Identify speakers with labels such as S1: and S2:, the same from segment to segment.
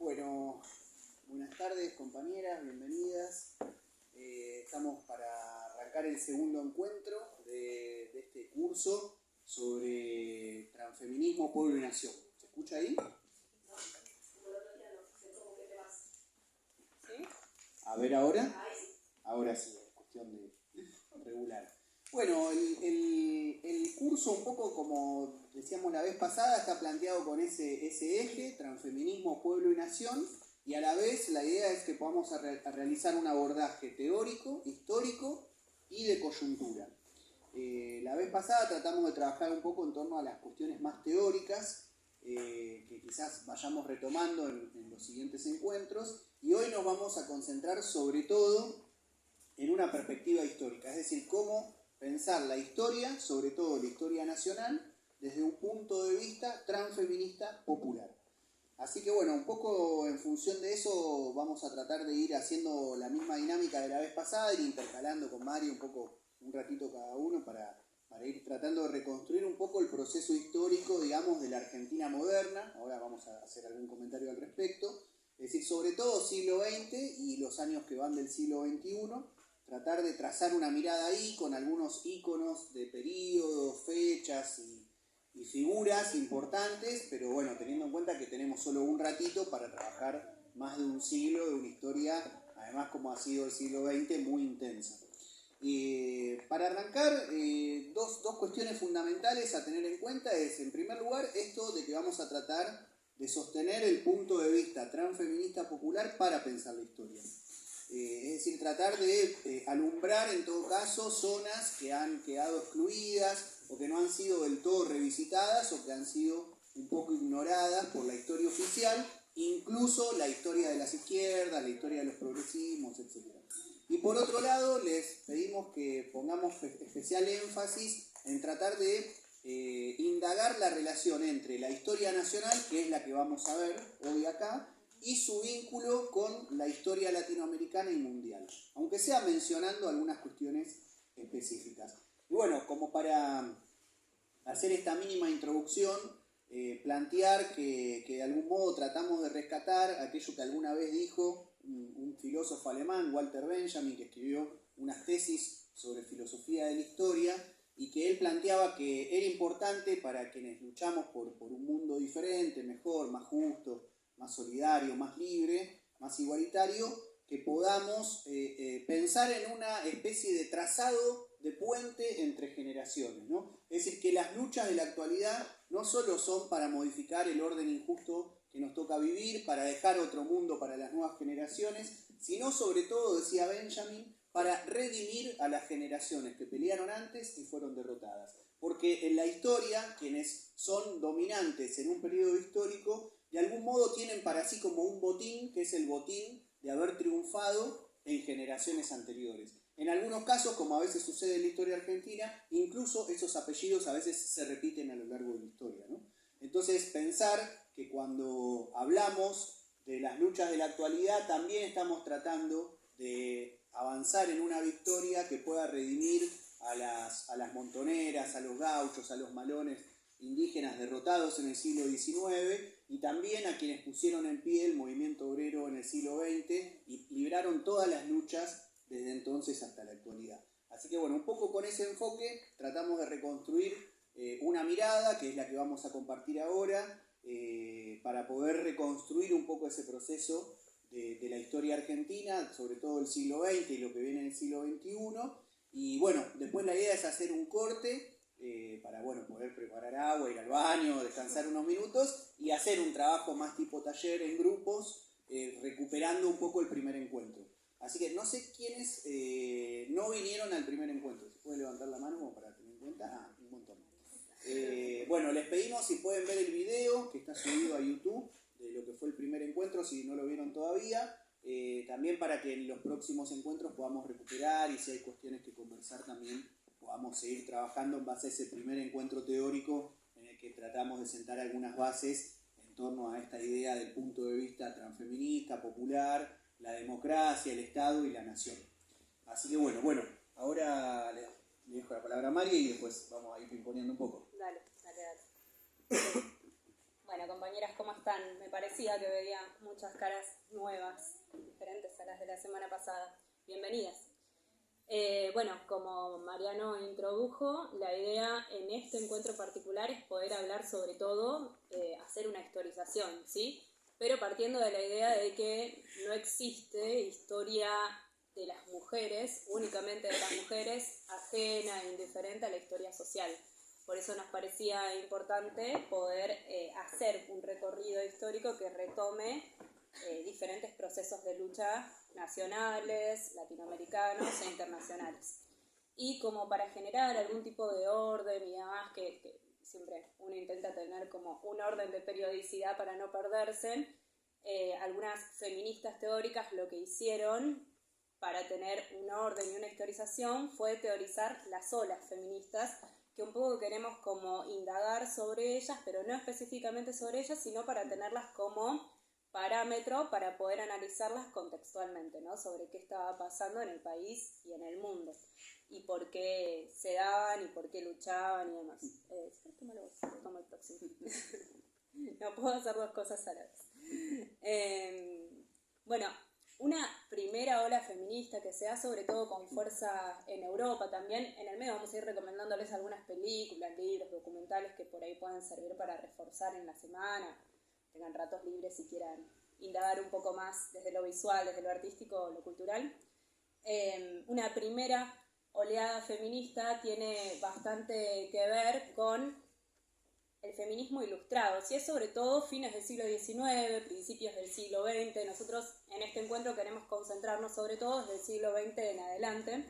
S1: Bueno, buenas tardes compañeras, bienvenidas. Estamos para arrancar el segundo encuentro de este curso sobre transfeminismo, pueblo y nación. ¿Se escucha ahí?
S2: ¿Sí?
S1: A ver ahora. Ahora sí, es cuestión de regular. Bueno, el curso, un poco como decíamos la vez pasada, está planteado con ese eje, transfeminismo, pueblo y nación, y a la vez la idea es que podamos realizar un abordaje teórico, histórico y de coyuntura. La vez pasada tratamos de trabajar un poco en torno a las cuestiones más teóricas, que quizás vayamos retomando en los siguientes encuentros, y hoy nos vamos a concentrar sobre todo en una perspectiva histórica, es decir, cómo pensar la historia, sobre todo la historia nacional, desde un punto de vista transfeminista popular. Así que bueno, un poco en función de eso vamos a tratar de ir haciendo la misma dinámica de la vez pasada, ir intercalando con Mario un poco, un ratito cada uno para ir tratando de reconstruir un poco el proceso histórico, digamos, de la Argentina moderna. Ahora vamos a hacer algún comentario al respecto. Es decir, sobre todo siglo XX y los años que van del siglo XXI, tratar de trazar una mirada ahí con algunos íconos de periodos, fechas y figuras importantes, pero bueno, teniendo en cuenta que tenemos solo un ratito para trabajar más de un siglo de una historia, además como ha sido el siglo XX, muy intensa. Para arrancar, dos cuestiones fundamentales a tener en cuenta es, en primer lugar, esto de que vamos a tratar de sostener el punto de vista transfeminista popular para pensar la historia. Es decir, tratar de alumbrar en todo caso zonas que han quedado excluidas o que no han sido del todo revisitadas o que han sido un poco ignoradas por la historia oficial, incluso la historia de las izquierdas, la historia de los progresismos, etc. Y por otro lado, les pedimos que pongamos especial énfasis en tratar de indagar la relación entre la historia nacional, que es la que vamos a ver hoy acá, y su vínculo con la historia latinoamericana y mundial, aunque sea mencionando algunas cuestiones específicas. Y bueno, como para hacer esta mínima introducción, plantear que de algún modo tratamos de rescatar aquello que alguna vez dijo un filósofo alemán, Walter Benjamin, que escribió unas tesis sobre filosofía de la historia, y que él planteaba que era importante para quienes luchamos por un mundo diferente, mejor, más justo, más solidario, más libre, más igualitario, que podamos pensar en una especie de trazado de puente entre generaciones, ¿no? Es decir, que las luchas de la actualidad no solo son para modificar el orden injusto que nos toca vivir, para dejar otro mundo para las nuevas generaciones, sino sobre todo, decía Benjamin, para redimir a las generaciones que pelearon antes y fueron derrotadas. Porque en la historia, quienes son dominantes en un periodo histórico, de algún modo tienen para sí como un botín, que es el botín de haber triunfado en generaciones anteriores. En algunos casos, como a veces sucede en la historia argentina, incluso esos apellidos a veces se repiten a lo largo de la historia, ¿no? Entonces, pensar que cuando hablamos de las luchas de la actualidad, también estamos tratando de avanzar en una victoria que pueda redimir a las montoneras, a los gauchos, a los malones indígenas derrotados en el siglo XIX, y también a quienes pusieron en pie el movimiento obrero en el siglo XX y libraron todas las luchas desde entonces hasta la actualidad. Así que bueno, un poco con ese enfoque tratamos de reconstruir una mirada, que es la que vamos a compartir ahora, para poder reconstruir un poco ese proceso de la historia argentina, sobre todo el siglo XX y lo que viene en el siglo XXI. Y bueno, después la idea es hacer un corte para bueno, poder preparar agua, ir al baño, descansar unos minutos y hacer un trabajo más tipo taller en grupos, recuperando un poco el primer encuentro. Así que no sé quiénes no vinieron al primer encuentro. ¿Se puede levantar la mano como para tener en cuenta? Ah, un montón. Bueno, les pedimos si pueden ver el video que está subido a YouTube de lo que fue el primer encuentro, si no lo vieron todavía. También para que en los próximos encuentros podamos recuperar y si hay cuestiones que conversar también podamos seguir trabajando en base a ese primer encuentro teórico en el que tratamos de sentar algunas bases en torno a esta idea del punto de vista transfeminista, popular, la democracia, el Estado y la nación. Así que bueno, ahora le dejo la palabra a María y después vamos a ir imponiendo un poco.
S2: Dale. Bueno, compañeras, ¿cómo están? Me parecía que veía muchas caras nuevas, diferentes a las de la semana pasada. Bienvenidas. Bueno, como Mariano introdujo, la idea en este encuentro particular es poder hablar sobre todo, hacer una historización, ¿sí? Pero partiendo de la idea de que no existe historia de las mujeres, únicamente de las mujeres, ajena e indiferente a la historia social. Por eso nos parecía importante poder hacer un recorrido histórico que retome diferentes procesos de lucha nacionales, latinoamericanos e internacionales. Y como para generar algún tipo de orden y demás, que siempre uno intenta tener como un orden de periodicidad para no perderse, algunas feministas teóricas lo que hicieron para tener un orden y una historización fue teorizar las olas feministas, que un poco queremos como indagar sobre ellas, pero no específicamente sobre ellas, sino para tenerlas como parámetro para poder analizarlas contextualmente, ¿no? Sobre qué estaba pasando en el país y en el mundo, y por qué se daban y por qué luchaban y demás. Tomo el próximo. No puedo hacer dos cosas a la vez. Bueno, una primera ola feminista que se da sobre todo con fuerza en Europa también. En el medio vamos a ir recomendándoles algunas películas, libros, documentales que por ahí puedan servir para reforzar en la semana, tengan ratos libres si quieran indagar un poco más desde lo visual, desde lo artístico, lo cultural. Una primera oleada feminista tiene bastante que ver con el feminismo ilustrado, si es sobre todo fines del siglo XIX, principios del siglo XX. Nosotros en este encuentro queremos concentrarnos sobre todo desde el siglo XX en adelante,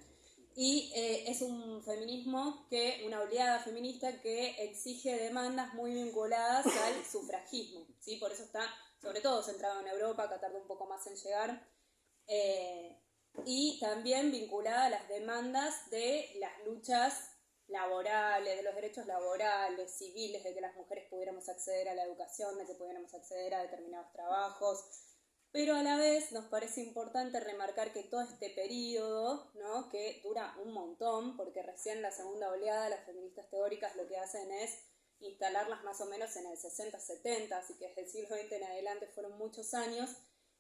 S2: y es un feminismo, una oleada feminista que exige demandas muy vinculadas al sufragismo, ¿sí? Por eso está sobre todo centrado en Europa, acá tardó un poco más en llegar, y también vinculada a las demandas de las luchas laborales, de los derechos laborales, civiles, de que las mujeres pudiéramos acceder a la educación, de que pudiéramos acceder a determinados trabajos. Pero a la vez nos parece importante remarcar que todo este periodo, ¿no?, que dura un montón, porque recién la segunda oleada, las feministas teóricas lo que hacen es instalarlas más o menos en el 60-70, así que desde el siglo XX en adelante fueron muchos años,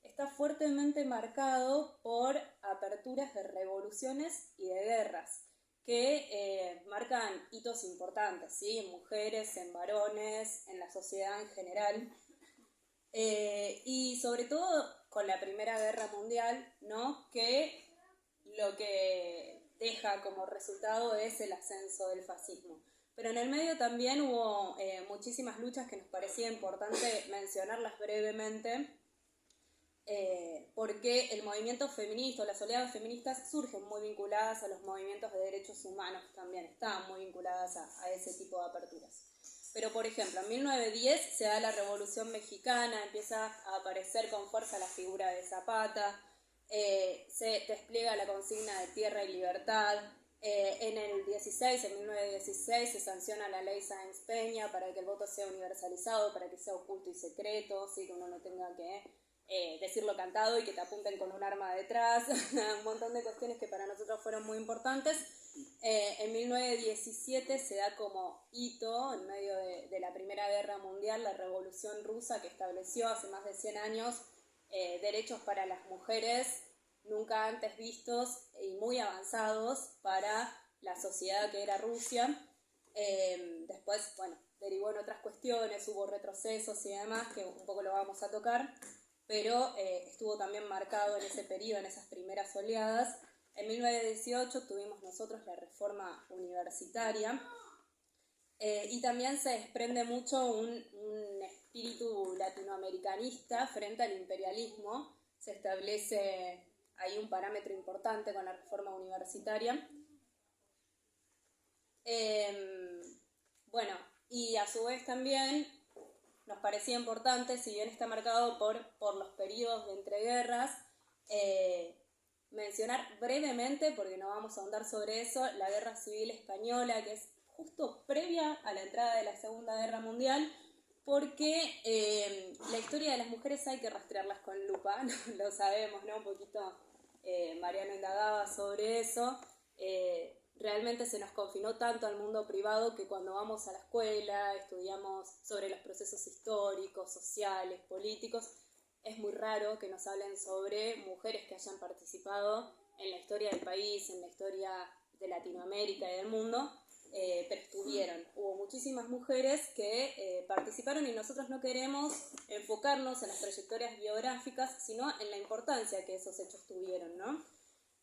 S2: está fuertemente marcado por aperturas de revoluciones y de guerras, que marcan hitos importantes, ¿sí?, en mujeres, en varones, en la sociedad en general, y sobre todo con la Primera Guerra Mundial, ¿no?, que lo que deja como resultado es el ascenso del fascismo. Pero en el medio también hubo muchísimas luchas que nos parecía importante mencionarlas brevemente, porque el movimiento feminista, las oleadas feministas surgen muy vinculadas a los movimientos de derechos humanos también, estaban muy vinculadas a ese tipo de aperturas. Pero, por ejemplo, en 1910 se da la Revolución Mexicana, empieza a aparecer con fuerza la figura de Zapata, se despliega la consigna de tierra y libertad. En el 1916 se sanciona la ley Sáenz Peña para que el voto sea universalizado, para que sea oculto y secreto, ¿sí?, que uno no tenga que decirlo cantado y que te apunten con un arma detrás, un montón de cuestiones que para nosotros fueron muy importantes. En 1917 se da como hito, en medio de la Primera Guerra Mundial, la Revolución Rusa, que estableció hace más de 100 años derechos para las mujeres nunca antes vistos y muy avanzados para la sociedad que era Rusia. Después, bueno, derivó en otras cuestiones, hubo retrocesos y demás, que un poco lo vamos a tocar, pero estuvo también marcado en ese periodo, en esas primeras oleadas. En 1918 tuvimos nosotros la reforma universitaria, y también se desprende mucho un espíritu latinoamericanista frente al imperialismo. Se establece ahí un parámetro importante con la reforma universitaria. Bueno, y a su vez también nos parecía importante, si bien está marcado por los periodos de entreguerras, mencionar brevemente, porque no vamos a ahondar sobre eso, la Guerra Civil Española, que es justo previa a la entrada de la Segunda Guerra Mundial, porque la historia de las mujeres hay que rastrearlas con lupa, lo sabemos, ¿no? Un poquito Mariano indagaba sobre eso. realmente se nos confinó tanto al mundo privado que cuando vamos a la escuela, estudiamos sobre los procesos históricos, sociales, políticos, es muy raro que nos hablen sobre mujeres que hayan participado en la historia del país, en la historia de Latinoamérica y del mundo, pero estuvieron. Hubo muchísimas mujeres que participaron y nosotros no queremos enfocarnos en las trayectorias biográficas, sino en la importancia que esos hechos tuvieron, ¿no?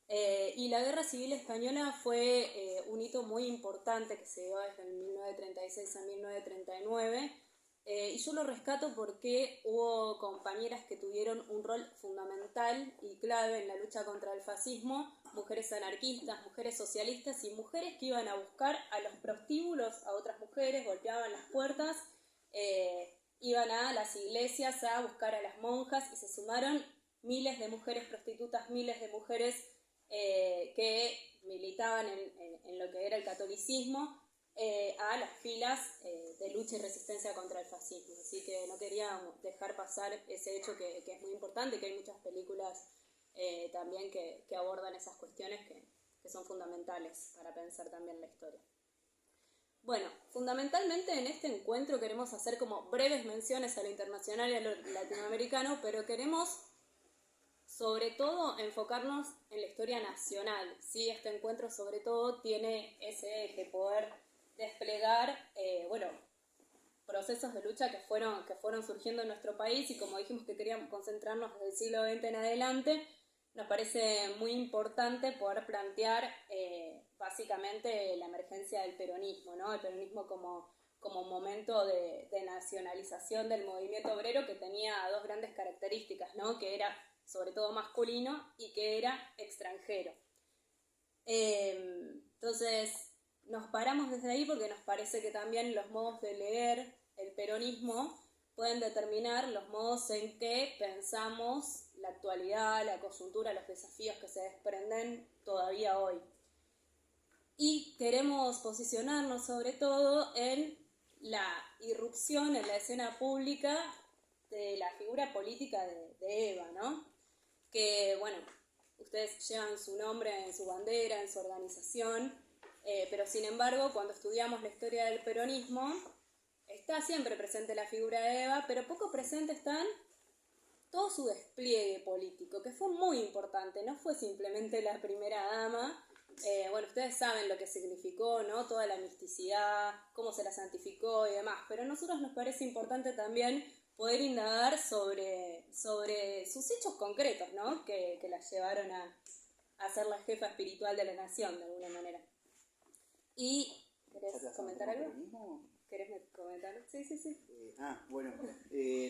S2: Y la Guerra Civil Española fue un hito muy importante que se dio desde el 1936 a 1939, y yo lo rescato porque hubo compañeras que tuvieron un rol fundamental y clave en la lucha contra el fascismo, mujeres anarquistas, mujeres socialistas y mujeres que iban a buscar a los prostíbulos a otras mujeres, golpeaban las puertas, iban a las iglesias a buscar a las monjas y se sumaron miles de mujeres prostitutas, miles de mujeres que militaban en lo que era el catolicismo, a las filas de lucha y resistencia contra el fascismo. Así que no quería dejar pasar ese hecho que es muy importante, que hay muchas películas también que abordan esas cuestiones que son fundamentales para pensar también la historia. Bueno, fundamentalmente en este encuentro queremos hacer como breves menciones a lo internacional y a lo latinoamericano, pero queremos sobre todo enfocarnos en la historia nacional, ¿sí? Este encuentro sobre todo tiene ese eje, poder desplegar procesos de lucha que fueron surgiendo en nuestro país, y como dijimos que queríamos concentrarnos desde el siglo XX en adelante, nos parece muy importante poder plantear básicamente la emergencia del peronismo, ¿no? El peronismo como momento de nacionalización del movimiento obrero, que tenía dos grandes características, ¿no? Que era sobre todo masculino y que era extranjero. Entonces nos paramos desde ahí porque nos parece que también los modos de leer el peronismo pueden determinar los modos en que pensamos la actualidad, la coyuntura, los desafíos que se desprenden todavía hoy. Y queremos posicionarnos sobre todo en la irrupción en la escena pública de la figura política de Eva, ¿no? Que, bueno, ustedes llevan su nombre en su bandera, en su organización, pero sin embargo, cuando estudiamos la historia del peronismo, está siempre presente la figura de Eva, pero poco presente están todo su despliegue político, que fue muy importante, no fue simplemente la primera dama. Ustedes saben lo que significó, ¿no? Toda la misticidad, cómo se la santificó y demás, pero a nosotros nos parece importante también poder indagar sobre sus hechos concretos, ¿no? Que la llevaron a ser la jefa espiritual de la nación, de alguna manera. ¿Y querés comentar algo? ¿Querés comentar? Sí.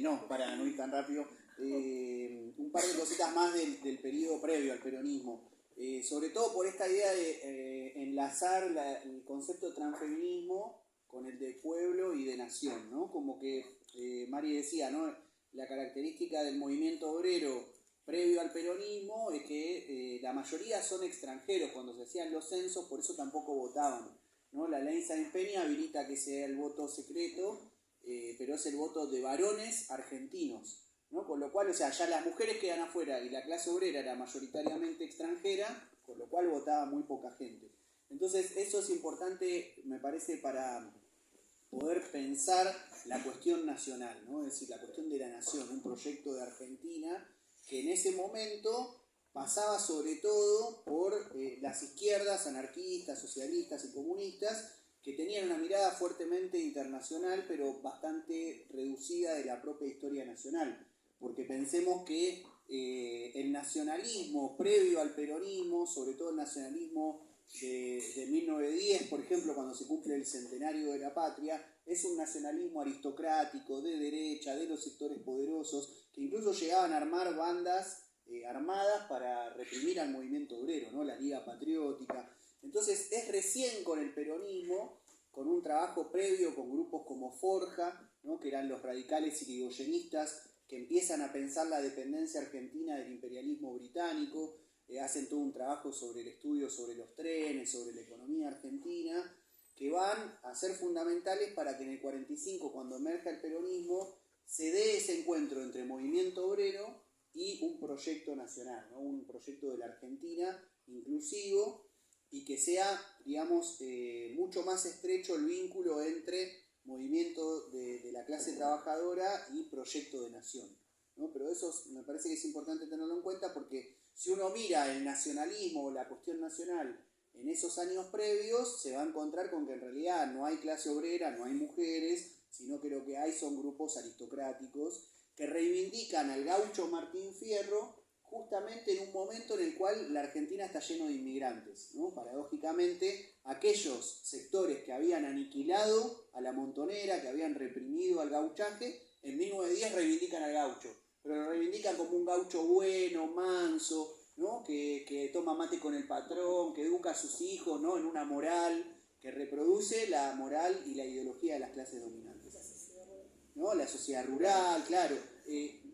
S1: No, para no ir tan rápido, un par de cositas más del periodo previo al peronismo. Sobre todo por esta idea de enlazar el concepto de transfeminismo con el de pueblo y de nación, ¿no? Como que Mari decía, ¿no? La característica del movimiento obrero previo al peronismo es que la mayoría son extranjeros. Cuando se hacían los censos, por eso tampoco votaban, ¿no? La ley Sáenz Peña habilita que sea el voto secreto, pero es el voto de varones argentinos, ¿no? Con lo cual, o sea, ya las mujeres quedan afuera y la clase obrera era mayoritariamente extranjera, con lo cual votaba muy poca gente. Entonces eso es importante, me parece, para poder pensar la cuestión nacional, ¿no? Es decir, la cuestión de la nación, un proyecto de Argentina que en ese momento pasaba sobre todo por las izquierdas, anarquistas, socialistas y comunistas, que tenían una mirada fuertemente internacional, pero bastante reducida de la propia historia nacional. Porque pensemos que el nacionalismo previo al peronismo, sobre todo el nacionalismo de 1910, por ejemplo, cuando se cumple el centenario de la patria, es un nacionalismo aristocrático, de derecha, de los sectores poderosos, que incluso llegaban a armar bandas armadas para reprimir al movimiento obrero, ¿no? La Liga Patriótica. Entonces es recién con el peronismo, con un trabajo previo con grupos como Forja, ¿no? Que eran los radicales irigoyenistas, que empiezan a pensar la dependencia argentina del imperialismo británico, hacen todo un trabajo sobre el estudio sobre los trenes, sobre la economía argentina, que van a ser fundamentales para que en el 45, cuando emerja el peronismo, se dé ese encuentro entre movimiento obrero y un proyecto nacional, ¿no? Un proyecto de la Argentina inclusivo, y que sea, digamos, mucho más estrecho el vínculo entre movimiento de la clase trabajadora y proyecto de nación, ¿no? Pero eso me parece que es importante tenerlo en cuenta, porque si uno mira el nacionalismo o la cuestión nacional en esos años previos, se va a encontrar con que en realidad no hay clase obrera, no hay mujeres, sino que lo que hay son grupos aristocráticos que reivindican al gaucho Martín Fierro justamente en un momento en el cual la Argentina está lleno de inmigrantes, ¿no? Paradójicamente, aquellos sectores que habían aniquilado a la montonera, que habían reprimido al gauchaje, en 1910 reivindican al gaucho, pero lo reivindican como un gaucho bueno, manso, ¿no? Que toma mate con el patrón, que educa a sus hijos, ¿no? En una moral que reproduce la moral y la ideología de las clases dominantes, ¿no? La sociedad rural, claro.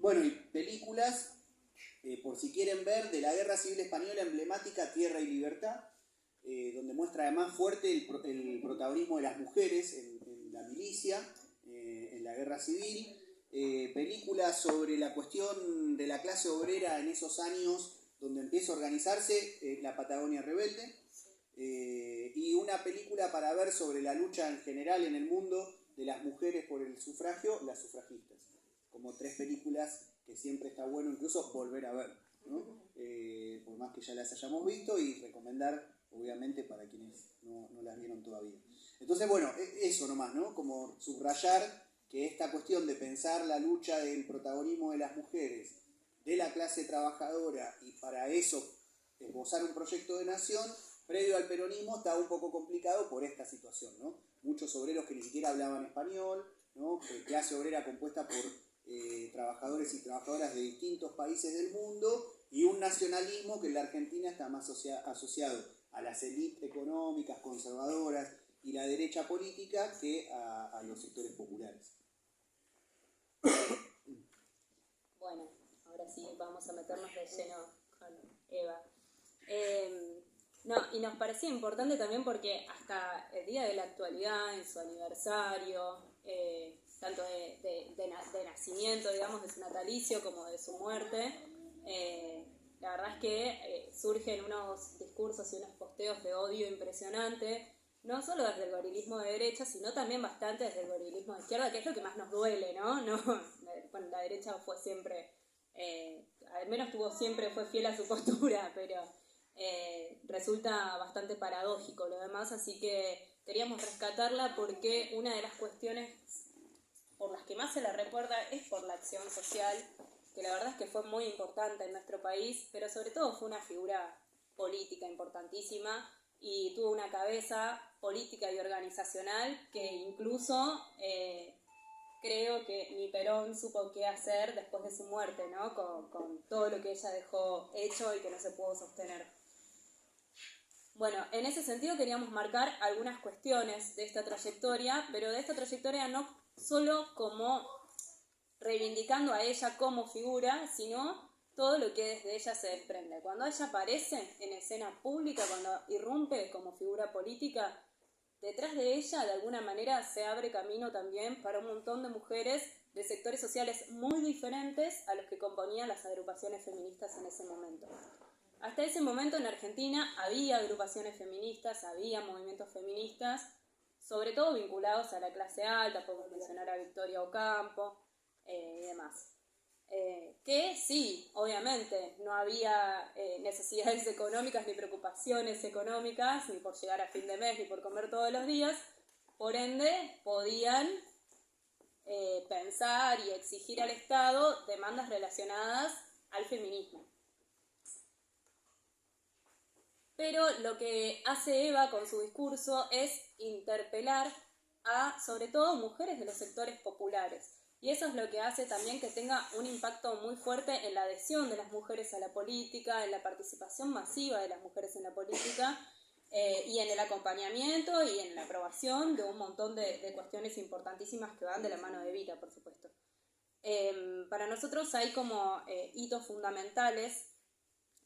S1: Bueno, y películas, por si quieren ver, de la Guerra Civil Española emblemática, Tierra y Libertad, donde muestra además fuerte el protagonismo de las mujeres en la milicia, en la Guerra Civil. Películas sobre la cuestión de la clase obrera en esos años donde empieza a organizarse, la Patagonia Rebelde, y una película para ver sobre la lucha en general en el mundo de las mujeres por el sufragio, Las Sufragistas. Como 3 películas que siempre está bueno incluso volver a ver, ¿no? Por más que ya las hayamos visto, y recomendar obviamente para quienes no las vieron todavía. Entonces, bueno, eso nomás, ¿no? Como subrayar que esta cuestión de pensar la lucha del protagonismo de las mujeres, de la clase trabajadora, y para eso esbozar un proyecto de nación previo al peronismo, estaba un poco complicado por esta situación, ¿no? Muchos obreros que ni siquiera hablaban español, ¿no? Clase obrera compuesta por trabajadores y trabajadoras de distintos países del mundo, y un nacionalismo que en la Argentina está más asociado a las élites económicas conservadoras y la derecha política que a los sectores populares.
S2: Bueno, ahora sí vamos a meternos de lleno con Eva. No, y nos parecía importante también porque hasta el día de la actualidad, en su aniversario, tanto de nacimiento, digamos, de su natalicio, como de su muerte, la verdad es que surgen unos discursos y unos posteos de odio impresionante, no solo desde el gorilismo de derecha, sino también bastante desde el gorilismo de izquierda, que es lo que más nos duele, ¿no? Bueno, la derecha fue siempre, al menos fue fiel a su postura, pero resulta bastante paradójico lo demás, así que queríamos rescatarla porque una de las cuestiones por las que más se la recuerda es por la acción social, que la verdad es que fue muy importante en nuestro país, pero sobre todo fue una figura política importantísima y tuvo una cabeza política y organizacional que incluso creo que ni Perón supo qué hacer después de su muerte, ¿no? Con todo lo que ella dejó hecho y que no se pudo sostener. Bueno, en ese sentido queríamos marcar algunas cuestiones de esta trayectoria, pero de esta trayectoria no solo como reivindicando a ella como figura, sino todo lo que desde ella se desprende. Cuando ella aparece en escena pública, cuando irrumpe como figura política, detrás de ella de alguna manera se abre camino también para un montón de mujeres de sectores sociales muy diferentes a los que componían las agrupaciones feministas en ese momento. Hasta ese momento en Argentina había agrupaciones feministas, había movimientos feministas, sobre todo vinculados a la clase alta, podemos mencionar a Victoria Ocampo y demás. Que sí, obviamente, no había necesidades económicas ni preocupaciones económicas, ni por llegar a fin de mes, ni por comer todos los días, por ende podían pensar y exigir al Estado demandas relacionadas al feminismo. Pero lo que hace Eva con su discurso es interpelar a, sobre todo, mujeres de los sectores populares. Y eso es lo que hace también que tenga un impacto muy fuerte en la adhesión de las mujeres a la política, en la participación masiva de las mujeres en la política, y en el acompañamiento y en la aprobación de un montón de cuestiones importantísimas que van de la mano de Evita, por supuesto. Para nosotros hay como hitos fundamentales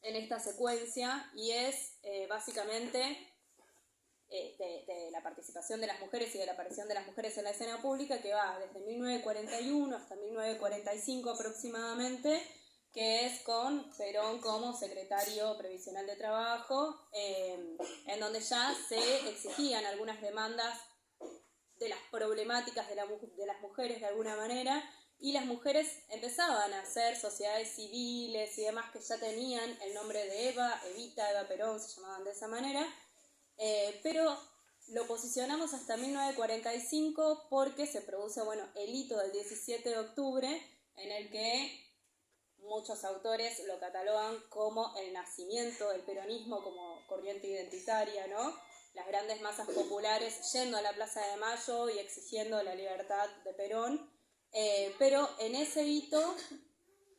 S2: en esta secuencia, y es básicamente de la participación de las mujeres y de la aparición de las mujeres en la escena pública, que va desde 1941 hasta 1945 aproximadamente, que es con Perón como secretario previsional de trabajo, en donde ya se exigían algunas demandas de las problemáticas de las mujeres de alguna manera, y las mujeres empezaban a hacer sociedades civiles y demás que ya tenían el nombre de Evita, Eva Perón, se llamaban de esa manera, pero lo posicionamos hasta 1945 porque se produce, el hito del 17 de octubre, en el que muchos autores lo catalogan como el nacimiento del peronismo como corriente identitaria, ¿no? Las grandes masas populares yendo a la Plaza de Mayo y exigiendo la libertad de Perón, pero en ese hito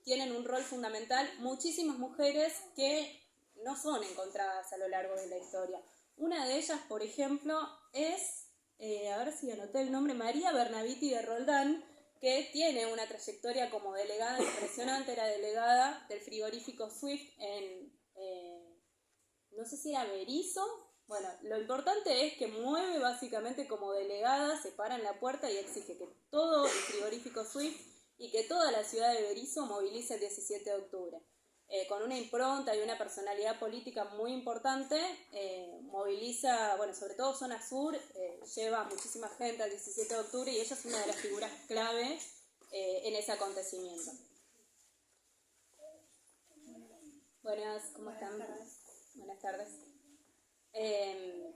S2: tienen un rol fundamental muchísimas mujeres que no son encontradas a lo largo de la historia. Una de ellas, por ejemplo, es, a ver si anoté el nombre, María Bernaviti de Roldán, que tiene una trayectoria como delegada impresionante, era delegada del frigorífico Swift en, no sé si era Berisso. Bueno, lo importante es que mueve básicamente como delegada, se para en la puerta y exige que todo el frigorífico Swift y que toda la ciudad de Berisso movilice el 17 de octubre. Con una impronta y una personalidad política muy importante, moviliza, sobre todo zona sur, lleva muchísima gente al 17 de octubre y ella es una de las figuras clave en ese acontecimiento. Buenas, ¿cómo están? Buenas tardes. En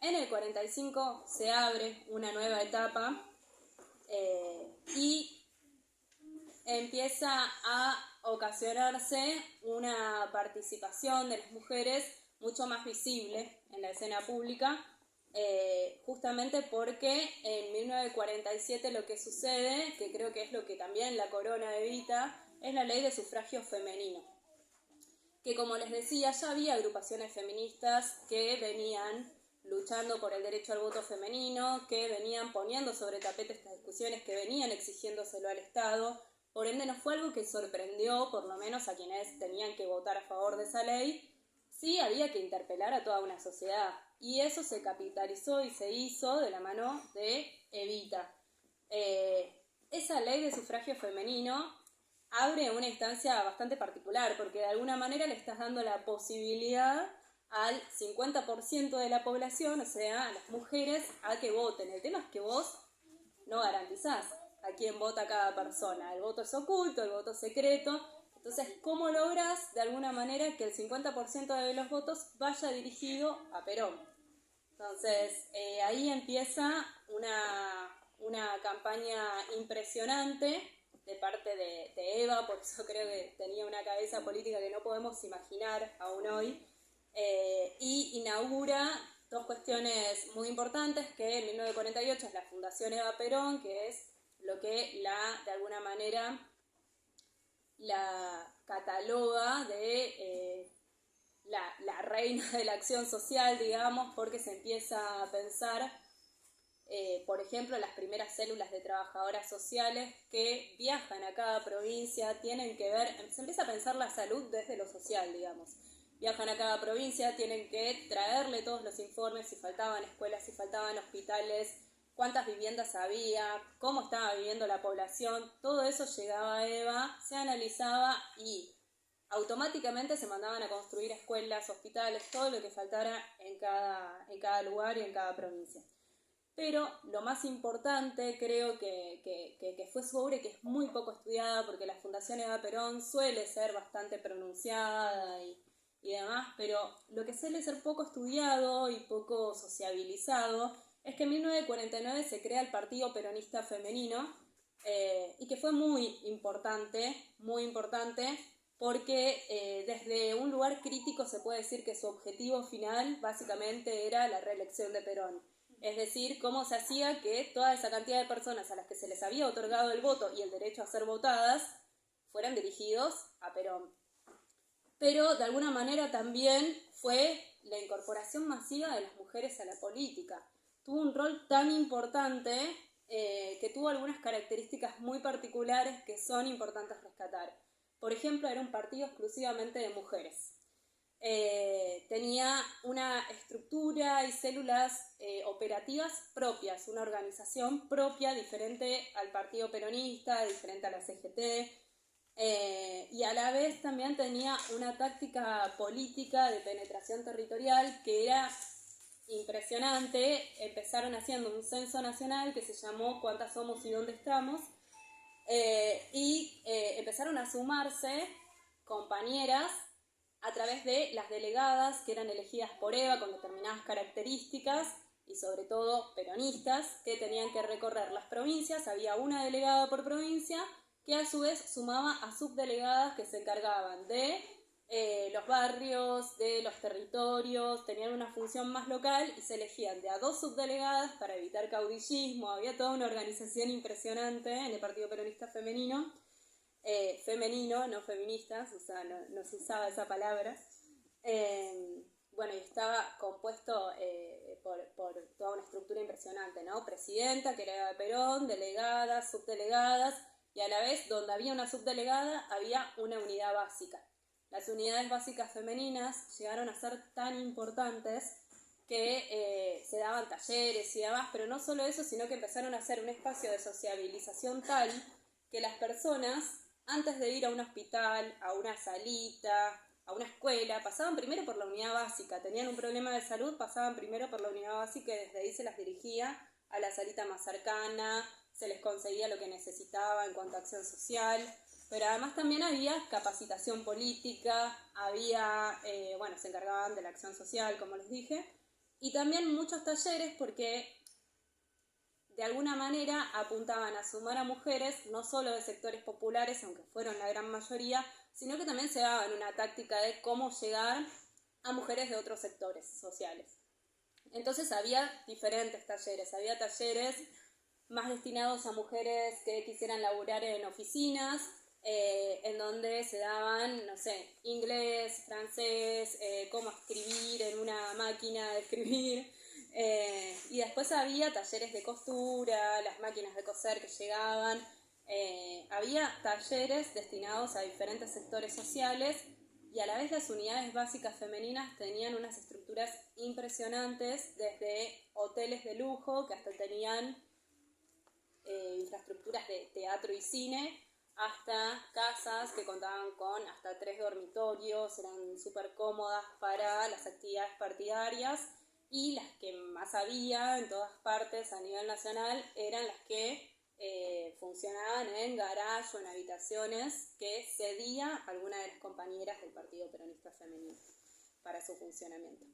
S2: el 45 se abre una nueva etapa y empieza a ocasionarse una participación de las mujeres mucho más visible en la escena pública, justamente porque en 1947 lo que sucede, que creo que es lo que también la corona evita, es la ley de sufragio femenino, que como les decía, ya había agrupaciones feministas que venían luchando por el derecho al voto femenino, que venían poniendo sobre tapete estas discusiones, que venían exigiéndoselo al Estado. Por ende, no fue algo que sorprendió, por lo menos a quienes tenían que votar a favor de esa ley. Sí había que interpelar a toda una sociedad, y eso se capitalizó y se hizo de la mano de Evita. Esa ley de sufragio femenino abre una instancia bastante particular, porque de alguna manera le estás dando la posibilidad al 50% de la población, o sea, a las mujeres, a que voten. El tema es que vos no garantizás a quién vota cada persona. El voto es oculto, el voto es secreto. Entonces, ¿cómo lográs de alguna manera que el 50% de los votos vaya dirigido a Perón? Entonces, ahí empieza una campaña impresionante de parte de Eva, por eso creo que tenía una cabeza política que no podemos imaginar aún hoy, y inaugura dos cuestiones muy importantes, que en 1948 es la Fundación Eva Perón, que es lo que de alguna manera la cataloga de la reina de la acción social, digamos, porque se empieza a pensar, por ejemplo, las primeras células de trabajadoras sociales que viajan a cada provincia, tienen que ver, se empieza a pensar la salud desde lo social, digamos. Viajan a cada provincia, tienen que traerle todos los informes, si faltaban escuelas, si faltaban hospitales, cuántas viviendas había, cómo estaba viviendo la población. Todo eso llegaba a Eva, se analizaba y automáticamente se mandaban a construir escuelas, hospitales, todo lo que faltara en cada lugar y en cada provincia. Pero lo más importante, creo que fue su obra, que es muy poco estudiada, porque la Fundación Eva Perón suele ser bastante pronunciada y demás, pero lo que suele ser poco estudiado y poco sociabilizado es que en 1949 se crea el Partido Peronista Femenino, y que fue muy importante, porque desde un lugar crítico se puede decir que su objetivo final básicamente era la reelección de Perón. Es decir, cómo se hacía que toda esa cantidad de personas a las que se les había otorgado el voto y el derecho a ser votadas fueran dirigidos a Perón. Pero de alguna manera también fue la incorporación masiva de las mujeres a la política. Tuvo un rol tan importante que tuvo algunas características muy particulares que son importantes rescatar. Por ejemplo, era un partido exclusivamente de mujeres. Tenía una estructura y células operativas propias, una organización propia, diferente al Partido Peronista, diferente a la CGT. Y a la vez también tenía una táctica política de penetración territorial que era impresionante. Empezaron haciendo un censo nacional que se llamó ¿Cuántas somos y dónde estamos? Empezaron a sumarse compañeras a través de las delegadas que eran elegidas por EVA con determinadas características y sobre todo peronistas que tenían que recorrer las provincias. Había una delegada por provincia que a su vez sumaba a subdelegadas que se encargaban de los barrios, de los territorios, tenían una función más local y se elegían de a 2 subdelegadas para evitar caudillismo. Había toda una organización impresionante en el Partido Peronista Femenino, femenino, no feministas, o sea, no se usaba esa palabra. Bueno, y estaba compuesto por toda una estructura impresionante, ¿no? Presidenta, que era de Perón, delegadas, subdelegadas, y a la vez, donde había una subdelegada, había una unidad básica. Las unidades básicas femeninas llegaron a ser tan importantes que se daban talleres y demás, pero no solo eso, sino que empezaron a ser un espacio de sociabilización tal que las personas, antes de ir a un hospital, a una salita, a una escuela, pasaban primero por la unidad básica. Tenían un problema de salud, pasaban primero por la unidad básica y desde ahí se las dirigía a la salita más cercana, se les conseguía lo que necesitaba en cuanto a acción social. Pero además también había capacitación política, había, se encargaban de la acción social, como les dije, y también muchos talleres porque de alguna manera apuntaban a sumar a mujeres, no solo de sectores populares, aunque fueron la gran mayoría, sino que también se daban una táctica de cómo llegar a mujeres de otros sectores sociales. Entonces había diferentes talleres, había talleres más destinados a mujeres que quisieran laburar en oficinas, en donde se daban, no sé, inglés, francés, cómo escribir en una máquina de escribir, y después había talleres de costura, las máquinas de coser que llegaban, había talleres destinados a diferentes sectores sociales y a la vez las unidades básicas femeninas tenían unas estructuras impresionantes, desde hoteles de lujo que hasta tenían infraestructuras de teatro y cine, hasta casas que contaban con hasta 3 dormitorios, eran súper cómodas para las actividades partidarias, y las que más había en todas partes a nivel nacional eran las que funcionaban en garage o en habitaciones que cedía alguna de las compañeras del Partido Peronista Femenino para su funcionamiento.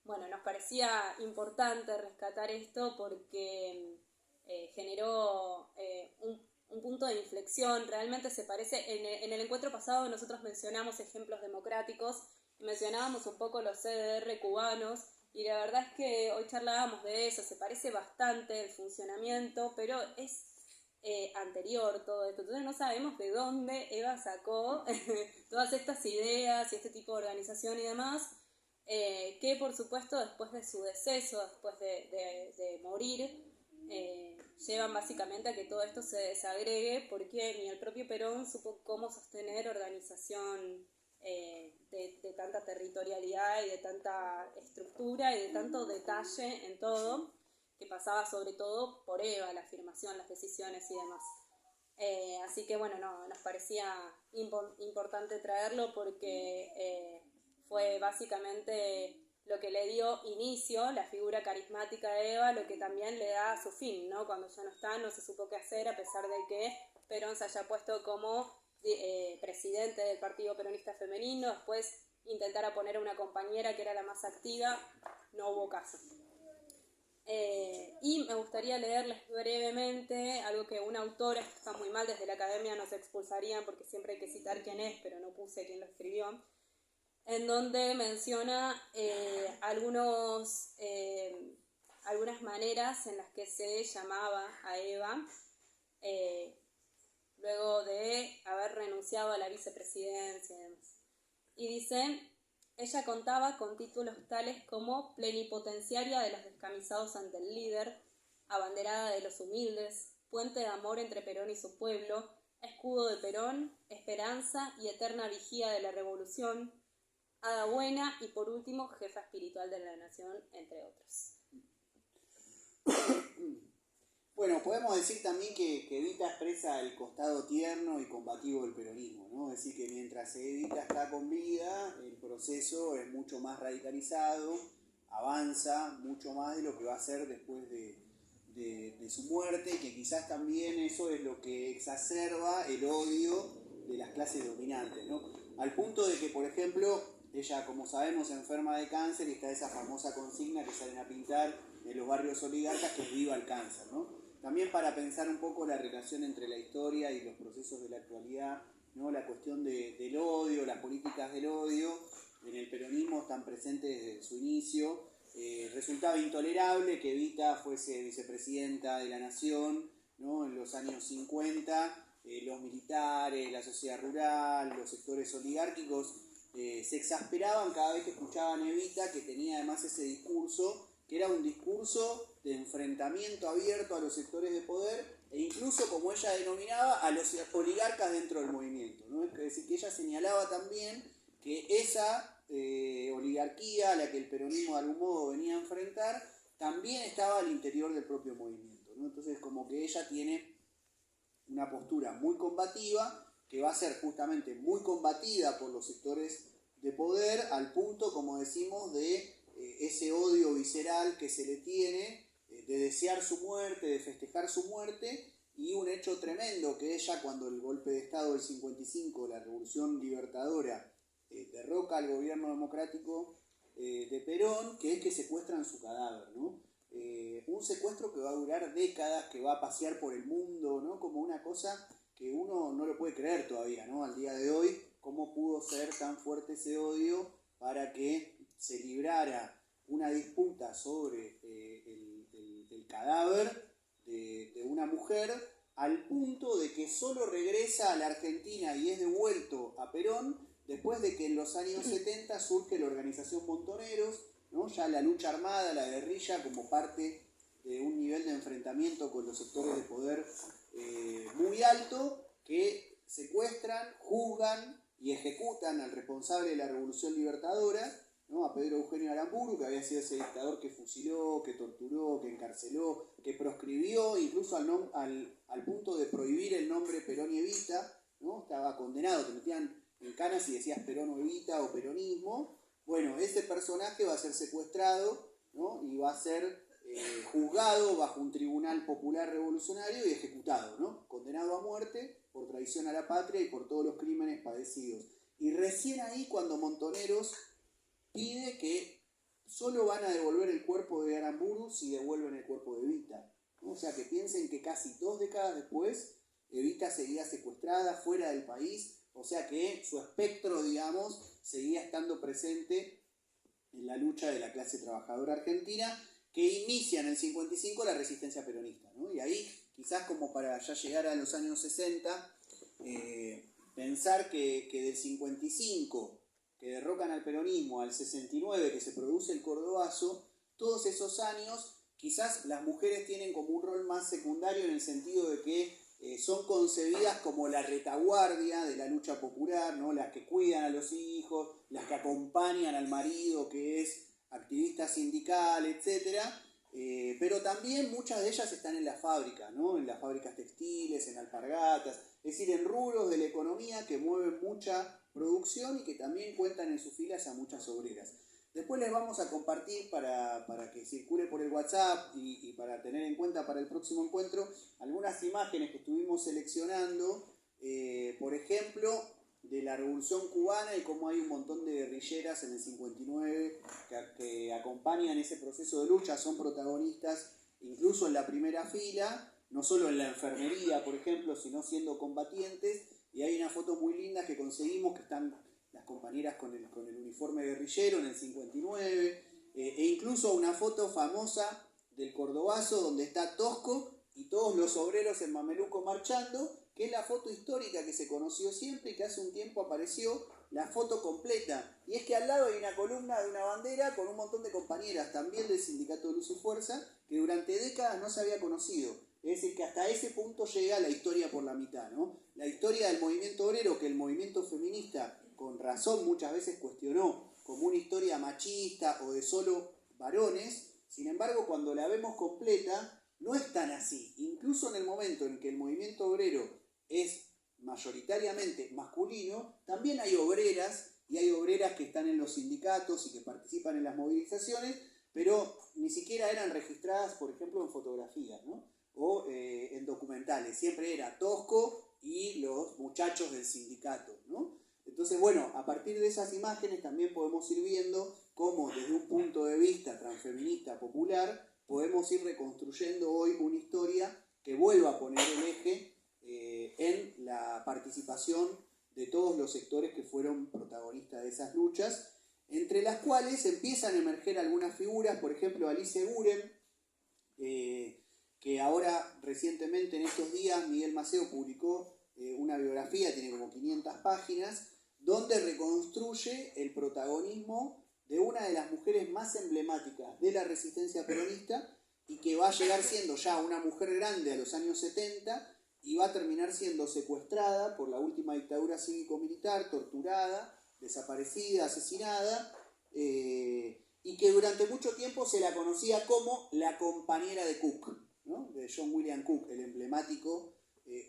S2: Nos parecía importante rescatar esto porque generó un punto de inflexión. Realmente se parece, en el encuentro pasado nosotros mencionamos ejemplos democráticos, mencionábamos un poco los CDR cubanos, y la verdad es que hoy charlábamos de eso, se parece bastante el funcionamiento, pero es anterior todo esto, entonces no sabemos de dónde Eva sacó todas estas ideas y este tipo de organización y demás, que por supuesto después de su deceso, después de morir, llevan básicamente a que todo esto se desagregue, porque ni el propio Perón supo cómo sostener organización de tanta territorialidad y de tanta estructura y de tanto detalle en todo, que pasaba sobre todo por Eva, la afirmación, las decisiones y demás. Así que nos parecía importante traerlo porque fue básicamente lo que le dio inicio, la figura carismática de Eva, lo que también le da su fin, ¿no? Cuando ya no está, no se supo qué hacer, a pesar de que Perón se haya puesto como presidente del Partido Peronista Femenino, después intentara poner a una compañera que era la más activa, no hubo caso. Y me gustaría leerles brevemente algo que una autora, esto está muy mal, desde la academia nos expulsarían porque siempre hay que citar quién es, pero no puse quién lo escribió, en donde menciona algunas maneras en las que se llamaba a Eva luego de haber renunciado a la vicepresidencia y demás. Y dice: ella contaba con títulos tales como plenipotenciaria de los descamisados ante el líder, abanderada de los humildes, puente de amor entre Perón y su pueblo, escudo de Perón, esperanza y eterna vigía de la revolución, hada buena y por último jefa espiritual de la nación, entre otros.
S1: Bueno, podemos decir también que Evita expresa el costado tierno y combativo del peronismo, ¿no? Es decir, que mientras Evita está con vida, el proceso es mucho más radicalizado, avanza mucho más de lo que va a ser después de su muerte, y que quizás también eso es lo que exacerba el odio de las clases dominantes, ¿no? Al punto de que, por ejemplo, ella, como sabemos, se enferma de cáncer y está esa famosa consigna que salen a pintar en los barrios oligarcas, que es viva el cáncer, ¿no? También para pensar un poco la relación entre la historia y los procesos de la actualidad, ¿no? La cuestión del odio, las políticas del odio, en el peronismo están presentes desde su inicio. Resultaba intolerable que Evita fuese vicepresidenta de la Nación, ¿no? En los años 50, los militares, la sociedad rural, los sectores oligárquicos se exasperaban cada vez que escuchaban a Evita, que tenía además ese discurso, que era un discurso de enfrentamiento abierto a los sectores de poder e incluso, como ella denominaba, a los oligarcas dentro del movimiento, ¿no? Es decir, que ella señalaba también que esa oligarquía a la que el peronismo de algún modo venía a enfrentar también estaba al interior del propio movimiento, ¿no? Entonces, como que ella tiene una postura muy combativa, que va a ser justamente muy combatida por los sectores de poder, al punto, como decimos, de ese odio visceral que se le tiene, de desear su muerte, de festejar su muerte, y un hecho tremendo, que ella, cuando el golpe de Estado del 55, la Revolución Libertadora, derroca al gobierno democrático de Perón, que es que secuestran su cadáver, ¿no? Un secuestro que va a durar décadas, que va a pasear por el mundo, ¿no? Como una cosa que uno no lo puede creer todavía, ¿no? Al día de hoy, cómo pudo ser tan fuerte ese odio para que se librara una disputa sobre el cadáver de una mujer, al punto de que solo regresa a la Argentina y es devuelto a Perón después de que en los años 70 surge la organización Montoneros, ¿no? Ya la lucha armada, la guerrilla, como parte de un nivel de enfrentamiento con los sectores de poder muy alto, que secuestran, juzgan y ejecutan al responsable de la Revolución Libertadora, ¿no? A Pedro Eugenio Aramburu, que había sido ese dictador que fusiló, que torturó, que encarceló, que proscribió, incluso al punto de prohibir el nombre Perón y Evita, ¿no? Estaba condenado, te metían en canas y decías Perón o Evita o peronismo. Bueno, ese personaje va a ser secuestrado, ¿no? Y va a ser juzgado bajo un tribunal popular revolucionario y ejecutado, ¿no? Condenado a muerte por traición a la patria y por todos los crímenes padecidos. Y recién ahí, cuando Montoneros pide que solo van a devolver el cuerpo de Aramburu si devuelven el cuerpo de Evita, ¿no? O sea, que piensen que casi 2 décadas después Evita seguía secuestrada fuera del país, o sea que su espectro, digamos, seguía estando presente en la lucha de la clase trabajadora argentina, que inicia en el 55 la resistencia peronista, ¿no? Y ahí, quizás como para ya llegar a los años 60, pensar que del 55, que derrocan al peronismo, al 69, que se produce el Cordobazo, todos esos años, quizás las mujeres tienen como un rol más secundario en el sentido de que son concebidas como la retaguardia de la lucha popular, ¿no? Las que cuidan a los hijos, las que acompañan al marido que es activista sindical, etc. Pero también muchas de ellas están en las fábricas, ¿no? En las fábricas textiles, en alpargatas, es decir, en rubros de la economía que mueven mucha producción y que también cuentan en sus filas a muchas obreras. Después les vamos a compartir para que circule por el WhatsApp y para tener en cuenta para el próximo encuentro algunas imágenes que estuvimos seleccionando, por ejemplo, de la Revolución Cubana y cómo hay un montón de guerrilleras en el 59 que acompañan ese proceso de lucha, son protagonistas incluso en la primera fila, no solo en la enfermería, por ejemplo, sino siendo combatientes. Y hay una foto muy linda que conseguimos, que están las compañeras con el uniforme guerrillero en el 59, e incluso una foto famosa del Cordobazo donde está Tosco y todos los obreros en Mameluco marchando, que es la foto histórica que se conoció siempre y que hace un tiempo apareció la foto completa. Y es que al lado hay una columna de una bandera con un montón de compañeras, también del Sindicato de Luz y Fuerza, que durante décadas no se había conocido. Es decir, que hasta ese punto llega la historia por la mitad, ¿no? La historia del movimiento obrero, que el movimiento feminista, con razón, muchas veces cuestionó como una historia machista o de solo varones. Sin embargo, cuando la vemos completa, no es tan así. Incluso en el momento en que el movimiento obrero es mayoritariamente masculino, también hay obreras y hay obreras que están en los sindicatos y que participan en las movilizaciones, pero ni siquiera eran registradas, por ejemplo, en fotografías, ¿no? O en documentales. Siempre era Tosco y los muchachos del sindicato, ¿no? Entonces, bueno, a partir de esas imágenes también podemos ir viendo cómo desde un punto de vista transfeminista popular podemos ir reconstruyendo hoy una historia que vuelva a poner el eje en la participación de todos los sectores que fueron protagonistas de esas luchas, entre las cuales empiezan a emerger algunas figuras, por ejemplo Alice Guren, que ahora recientemente en estos días Miguel Maceo publicó una biografía, tiene como 500 páginas, donde reconstruye el protagonismo de una de las mujeres más emblemáticas de la resistencia peronista y que va a llegar siendo ya una mujer grande a los años 70 y va a terminar siendo secuestrada por la última dictadura cívico-militar, torturada, desaparecida, asesinada, y que durante mucho tiempo se la conocía como la compañera de Cook, ¿no? De John William Cook, el emblemático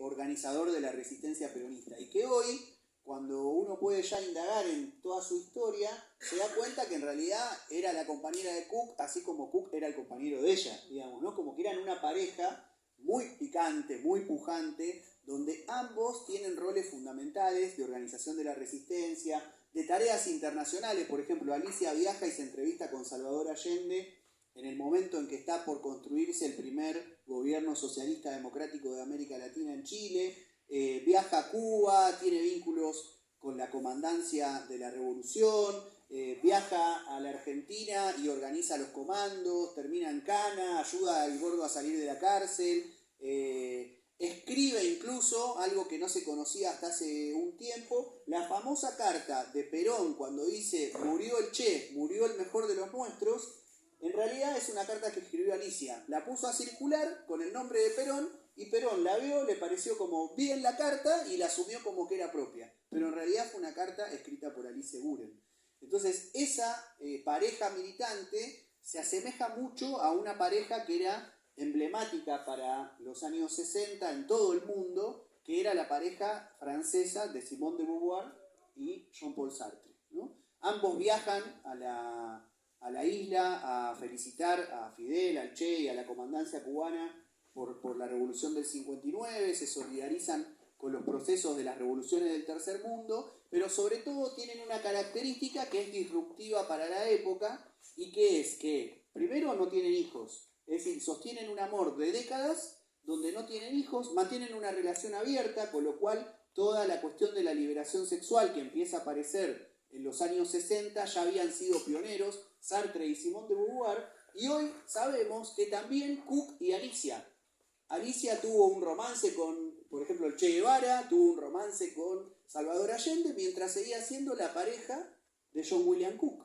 S1: organizador de la resistencia peronista, y que hoy, cuando uno puede ya indagar en toda su historia, se da cuenta que en realidad era la compañera de Cook, así como Cook era el compañero de ella, digamos, ¿no? Como que eran una pareja muy picante, muy pujante, donde ambos tienen roles fundamentales de organización de la resistencia, de tareas internacionales. Por ejemplo, Alicia viaja y se entrevista con Salvador Allende en el momento en que está por construirse el primer gobierno socialista democrático de América Latina en Chile. Viaja a Cuba, tiene vínculos con la comandancia de la revolución, viaja a la Argentina y organiza los comandos, termina en Cana, ayuda al Gordo a salir de la cárcel, escribe incluso algo que no se conocía hasta hace un tiempo, la famosa carta de Perón cuando dice murió el Che, murió el mejor de los nuestros. En realidad es una carta que escribió Alicia, la puso a circular con el nombre de Perón y Perón la vio, le pareció como bien la carta y la asumió como que era propia, pero en realidad fue una carta escrita por Alice Guren. Entonces esa pareja militante se asemeja mucho a una pareja que era emblemática para los años 60 en todo el mundo, que era la pareja francesa de Simone de Beauvoir y Jean-Paul Sartre, ¿no? Ambos viajan a la isla a felicitar a Fidel, al Che y a la comandancia cubana por la revolución del 59, se solidarizan con los procesos de las revoluciones del tercer mundo, pero sobre todo tienen una característica que es disruptiva para la época y que es que primero no tienen hijos, es decir, sostienen un amor de décadas donde no tienen hijos, mantienen una relación abierta, con lo cual toda la cuestión de la liberación sexual que empieza a aparecer en los años 60 ya habían sido pioneros, Sartre y Simone de Beauvoir, y hoy sabemos que también Cook y Alicia tuvo un romance con, por ejemplo, el Che Guevara, tuvo un romance con Salvador Allende, mientras seguía siendo la pareja de John William Cook,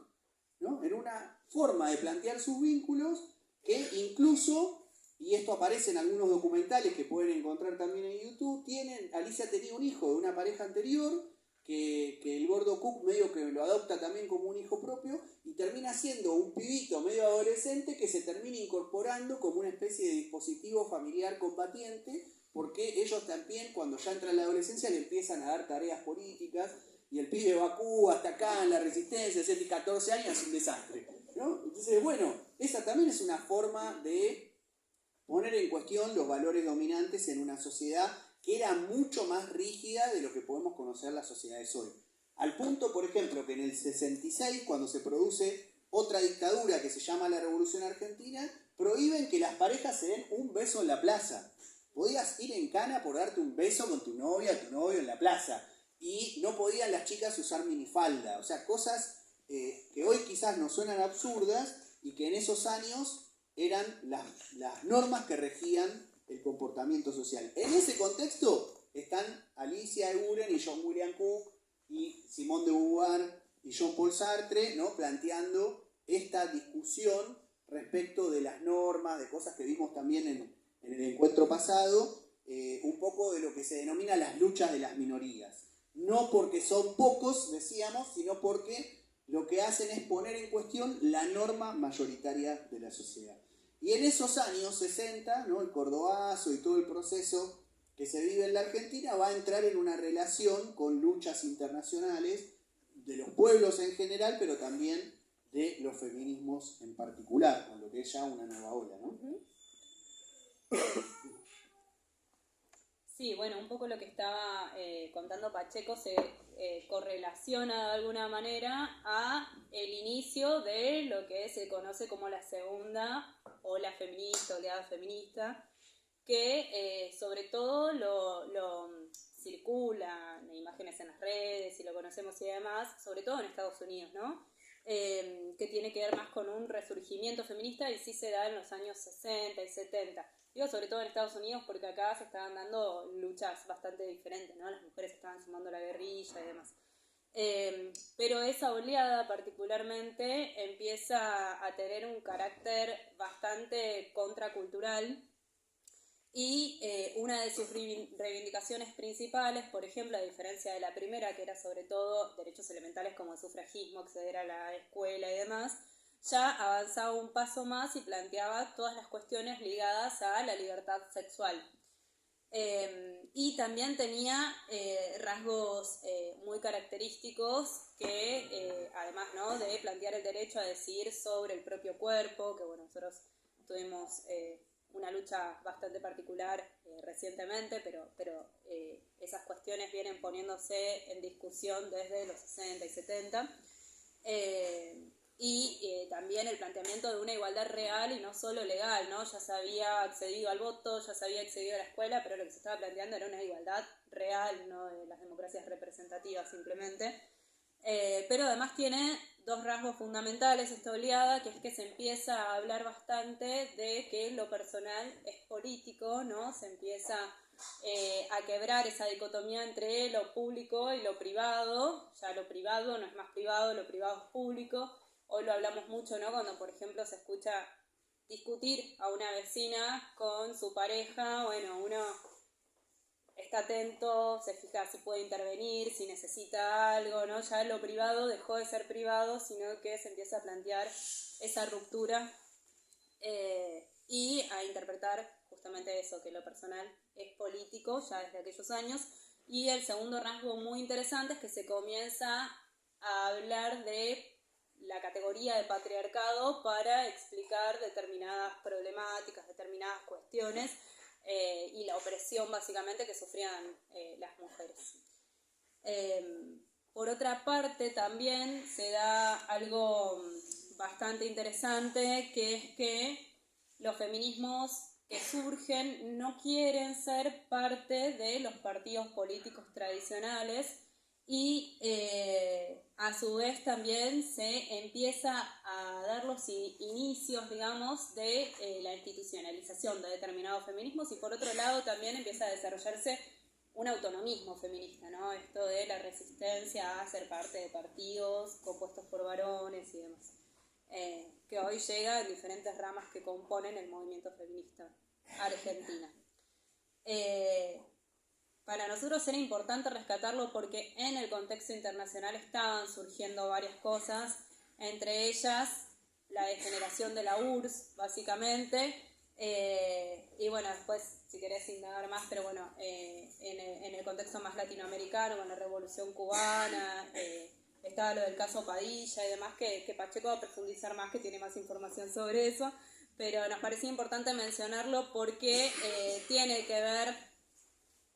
S1: ¿no? En una forma de plantear sus vínculos que incluso, y esto aparece en algunos documentales que pueden encontrar también en YouTube, Alicia tenía un hijo de una pareja anterior, que el Gordo Cook medio que lo adopta también como un hijo propio, y termina siendo un pibito medio adolescente que se termina incorporando como una especie de dispositivo familiar combatiente, porque ellos también cuando ya entran en la adolescencia le empiezan a dar tareas políticas, y el pibe va a Cuba, hasta acá en la resistencia, 14 años, es un desastre, ¿no? Entonces, bueno, esa también es una forma de poner en cuestión los valores dominantes en una sociedad que era mucho más rígida de lo que podemos conocer las sociedades hoy. Al punto, por ejemplo, que en el 66, cuando se produce otra dictadura que se llama la Revolución Argentina, prohíben que las parejas se den un beso en la plaza. Podías ir en cana por darte un beso con tu novia, tu novio en la plaza, y no podían las chicas usar minifalda. O sea, cosas que hoy quizás nos suenan absurdas y que en esos años eran las normas que regían el comportamiento social. En ese contexto están Alicia Guren y John William Cook y Simone de Beauvoir y Jean-Paul Sartre, ¿no? Planteando esta discusión respecto de las normas, de cosas que vimos también en el encuentro pasado, un poco de lo que se denomina las luchas de las minorías. No porque son pocos, decíamos, sino porque lo que hacen es poner en cuestión la norma mayoritaria de la sociedad. Y en esos años 60, ¿no? El Cordobazo y todo el proceso que se vive en la Argentina va a entrar en una relación con luchas internacionales de los pueblos en general, pero también de los feminismos en particular, con lo que es ya una nueva ola, ¿no?
S2: Sí, bueno, un poco lo que estaba contando Pacheco se correlaciona de alguna manera a el inicio de lo que se conoce como la segunda ola feminista, oleada feminista, que sobre todo lo circula en imágenes en las redes y lo conocemos y demás, sobre todo en Estados Unidos, ¿no? Que tiene que ver más con un resurgimiento feminista y sí se da en los años 60 y 70. Digo sobre todo en Estados Unidos porque acá se estaban dando luchas bastante diferentes, ¿no? Las mujeres estaban sumando la guerrilla y demás. Pero esa oleada particularmente empieza a tener un carácter bastante contracultural y una de sus reivindicaciones principales, por ejemplo, a diferencia de la primera, que era sobre todo derechos elementales como el sufragismo, acceder a la escuela y demás, ya avanzaba un paso más y planteaba todas las cuestiones ligadas a la libertad sexual. Y también tenía rasgos muy característicos que, además, ¿no?, de plantear el derecho a decidir sobre el propio cuerpo, que bueno, nosotros tuvimos una lucha bastante particular recientemente, pero esas cuestiones vienen poniéndose en discusión desde los 60 y 70. Y también el planteamiento de una igualdad real y no solo legal, ¿no? Ya se había accedido al voto, ya se había accedido a la escuela, pero lo que se estaba planteando era una igualdad real, no de las democracias representativas simplemente. Pero además tiene dos rasgos fundamentales esta oleada, que es que se empieza a hablar bastante de que lo personal es político, ¿no? Se empieza a quebrar esa dicotomía entre lo público y lo privado. Ya lo privado no es más privado, lo privado es público. Hoy lo hablamos mucho, ¿no? Cuando, por ejemplo, se escucha discutir a una vecina con su pareja, bueno, uno está atento, se fija si puede intervenir, si necesita algo, ¿no? Ya lo privado dejó de ser privado, sino que se empieza a plantear esa ruptura y a interpretar justamente eso, que lo personal es político ya desde aquellos años. Y el segundo rasgo muy interesante es que se comienza a hablar de la categoría de patriarcado para explicar determinadas problemáticas, determinadas cuestiones y la opresión básicamente que sufrían las mujeres. Por otra parte también se da algo bastante interesante, que es que los feminismos que surgen no quieren ser parte de los partidos políticos tradicionales y a su vez también se empieza a dar los inicios, digamos, de la institucionalización de determinados feminismos y por otro lado también empieza a desarrollarse un autonomismo feminista, ¿no? Esto de la resistencia a ser parte de partidos compuestos por varones y demás, que hoy llega en diferentes ramas que componen el movimiento feminista argentino. Para nosotros era importante rescatarlo porque en el contexto internacional estaban surgiendo varias cosas, entre ellas la degeneración de la URSS, básicamente, y bueno, después, si querés indagar más, pero bueno, en el contexto más latinoamericano, con la Revolución Cubana, estaba lo del caso Padilla y demás, que Pacheco va a profundizar más, que tiene más información sobre eso, pero nos parecía importante mencionarlo porque tiene que ver.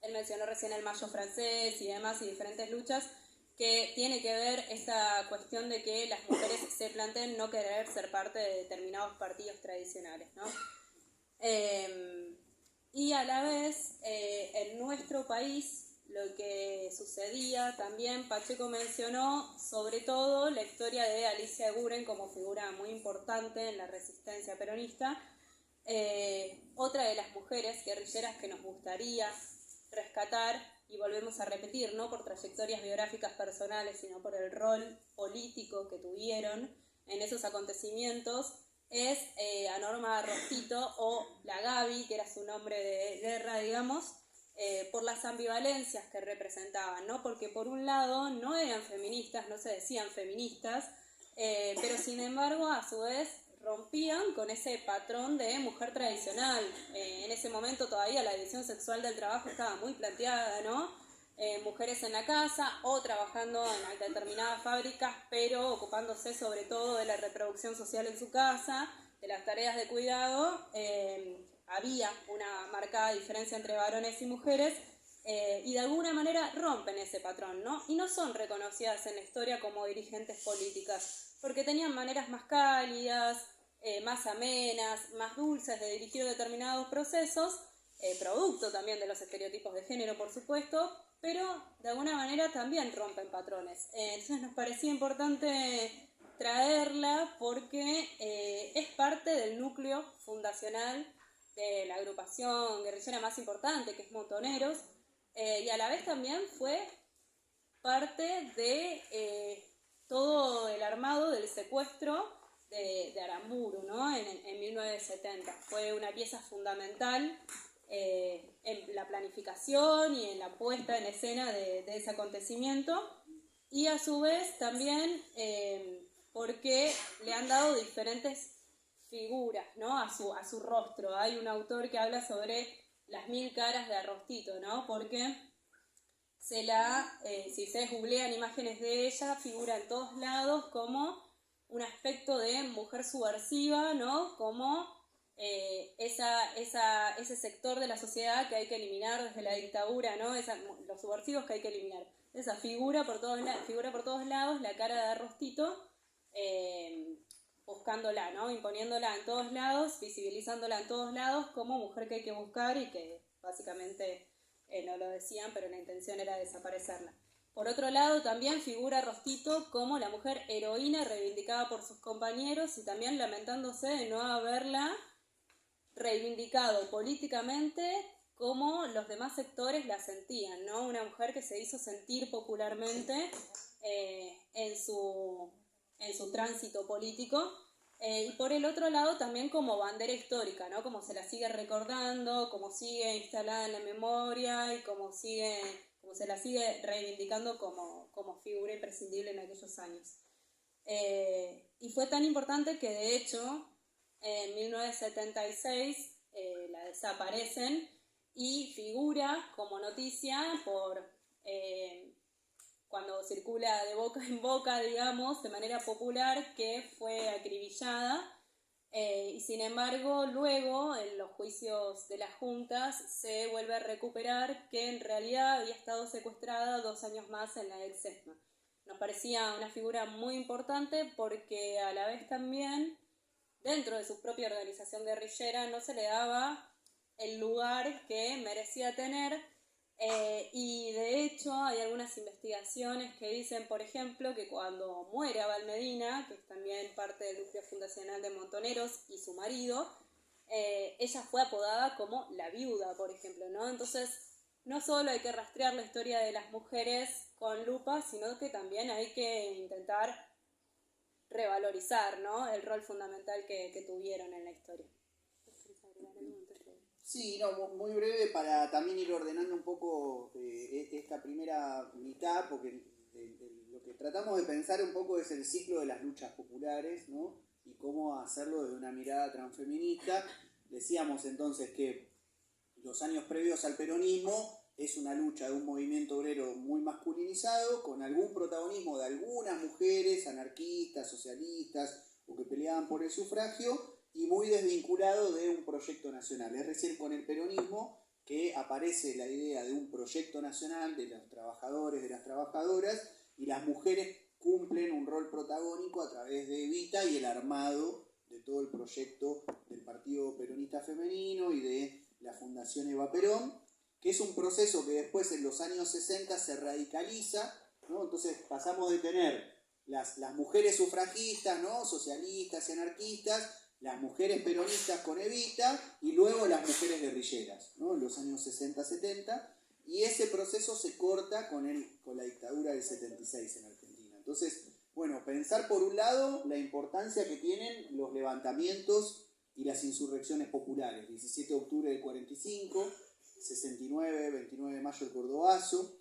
S2: Él mencionó recién el Mayo francés y demás y diferentes luchas, que tiene que ver esta cuestión de que las mujeres se planteen no querer ser parte de determinados partidos tradicionales, ¿no? Y a la vez, en nuestro país, lo que sucedía también, Pacheco mencionó sobre todo la historia de Alicia Eguren como figura muy importante en la resistencia peronista, otra de las mujeres guerrilleras que nos gustaría rescatar, y volvemos a repetir, no por trayectorias biográficas personales, sino por el rol político que tuvieron en esos acontecimientos, es a Norma Rostito, o la Gaby, que era su nombre de guerra, digamos, por las ambivalencias que representaban, ¿no? Porque por un lado no eran feministas, no se decían feministas, pero sin embargo a su vez rompían con ese patrón de mujer tradicional. En ese momento todavía la división sexual del trabajo estaba muy planteada, ¿no? Mujeres en la casa o trabajando en determinadas fábricas, pero ocupándose sobre todo de la reproducción social en su casa, de las tareas de cuidado. Había una marcada diferencia entre varones y mujeres, y de alguna manera rompen ese patrón, ¿no? Y no son reconocidas en la historia como dirigentes políticas, porque tenían maneras más cálidas, más amenas, más dulces de dirigir determinados procesos, producto también de los estereotipos de género, por supuesto, pero de alguna manera también rompen patrones. Entonces nos parecía importante traerla porque es parte del núcleo fundacional de la agrupación guerrillera más importante, que es Montoneros, y a la vez también fue parte de todo el armado del secuestro de Aramburu, ¿no? en 1970. Fue una pieza fundamental en la planificación y en la puesta en escena de ese acontecimiento, y a su vez también porque le han dado diferentes figuras, ¿no? a su rostro. Hay un autor que habla sobre las 1000 caras de Arrostito, ¿no? Porque si ustedes googlean imágenes de ella, figura en todos lados como un aspecto de mujer subversiva, ¿no? Como ese sector de la sociedad que hay que eliminar desde la dictadura, ¿no? Los subversivos que hay que eliminar. Esa figura por todos lados, la cara de Arrostito, buscándola, ¿no? Imponiéndola en todos lados, visibilizándola en todos lados como mujer que hay que buscar y que básicamente no lo decían, pero la intención era desaparecerla. Por otro lado, también figura Arrostito como la mujer heroína reivindicada por sus compañeros y también lamentándose de no haberla reivindicado políticamente como los demás sectores la sentían, ¿no? Una mujer que se hizo sentir popularmente en su tránsito político, y por el otro lado también como bandera histórica, ¿no? Como se la sigue recordando, como sigue instalada en la memoria y como se la sigue reivindicando como figura imprescindible en aquellos años. Y fue tan importante que de hecho en 1976 la desaparecen y figura como noticia cuando circula de boca en boca, digamos, de manera popular, que fue acribillada, y sin embargo luego en los juicios de las juntas se vuelve a recuperar que en realidad había estado secuestrada 2 años más en la ex ESMA. Nos parecía una figura muy importante porque a la vez también dentro de su propia organización guerrillera no se le daba el lugar que merecía tener. Y de hecho hay algunas investigaciones que dicen, por ejemplo, que cuando muere Abel Medina, que es también parte del núcleo fundacional de Montoneros, y su marido, ella fue apodada como la viuda, por ejemplo, ¿no? Entonces, no solo hay que rastrear la historia de las mujeres con lupa, sino que también hay que intentar revalorizar, ¿no? El rol fundamental que tuvieron en la historia.
S1: Sí, no, muy breve para también ir ordenando un poco esta primera mitad, porque lo que tratamos de pensar un poco es el ciclo de las luchas populares, ¿no? Y cómo hacerlo desde una mirada transfeminista. Decíamos entonces que los años previos al peronismo es una lucha de un movimiento obrero muy masculinizado, con algún protagonismo de algunas mujeres anarquistas, socialistas o que peleaban por el sufragio, y muy desvinculado de un proyecto nacional. Es recién con el peronismo que aparece la idea de un proyecto nacional de los trabajadores, de las trabajadoras, y las mujeres cumplen un rol protagónico a través de Evita y el armado de todo el proyecto del Partido Peronista Femenino y de la Fundación Eva Perón, que es un proceso que después en los años 60 se radicaliza, ¿no? Entonces pasamos de tener las mujeres sufragistas, ¿no? Socialistas y anarquistas, las mujeres peronistas con Evita y luego las mujeres guerrilleras, ¿no? En los años 60-70, y ese proceso se corta con la dictadura del 76 en Argentina. Entonces, bueno, pensar por un lado la importancia que tienen los levantamientos y las insurrecciones populares, 17 de octubre del 45, 69, 29 de mayo el Cordobazo,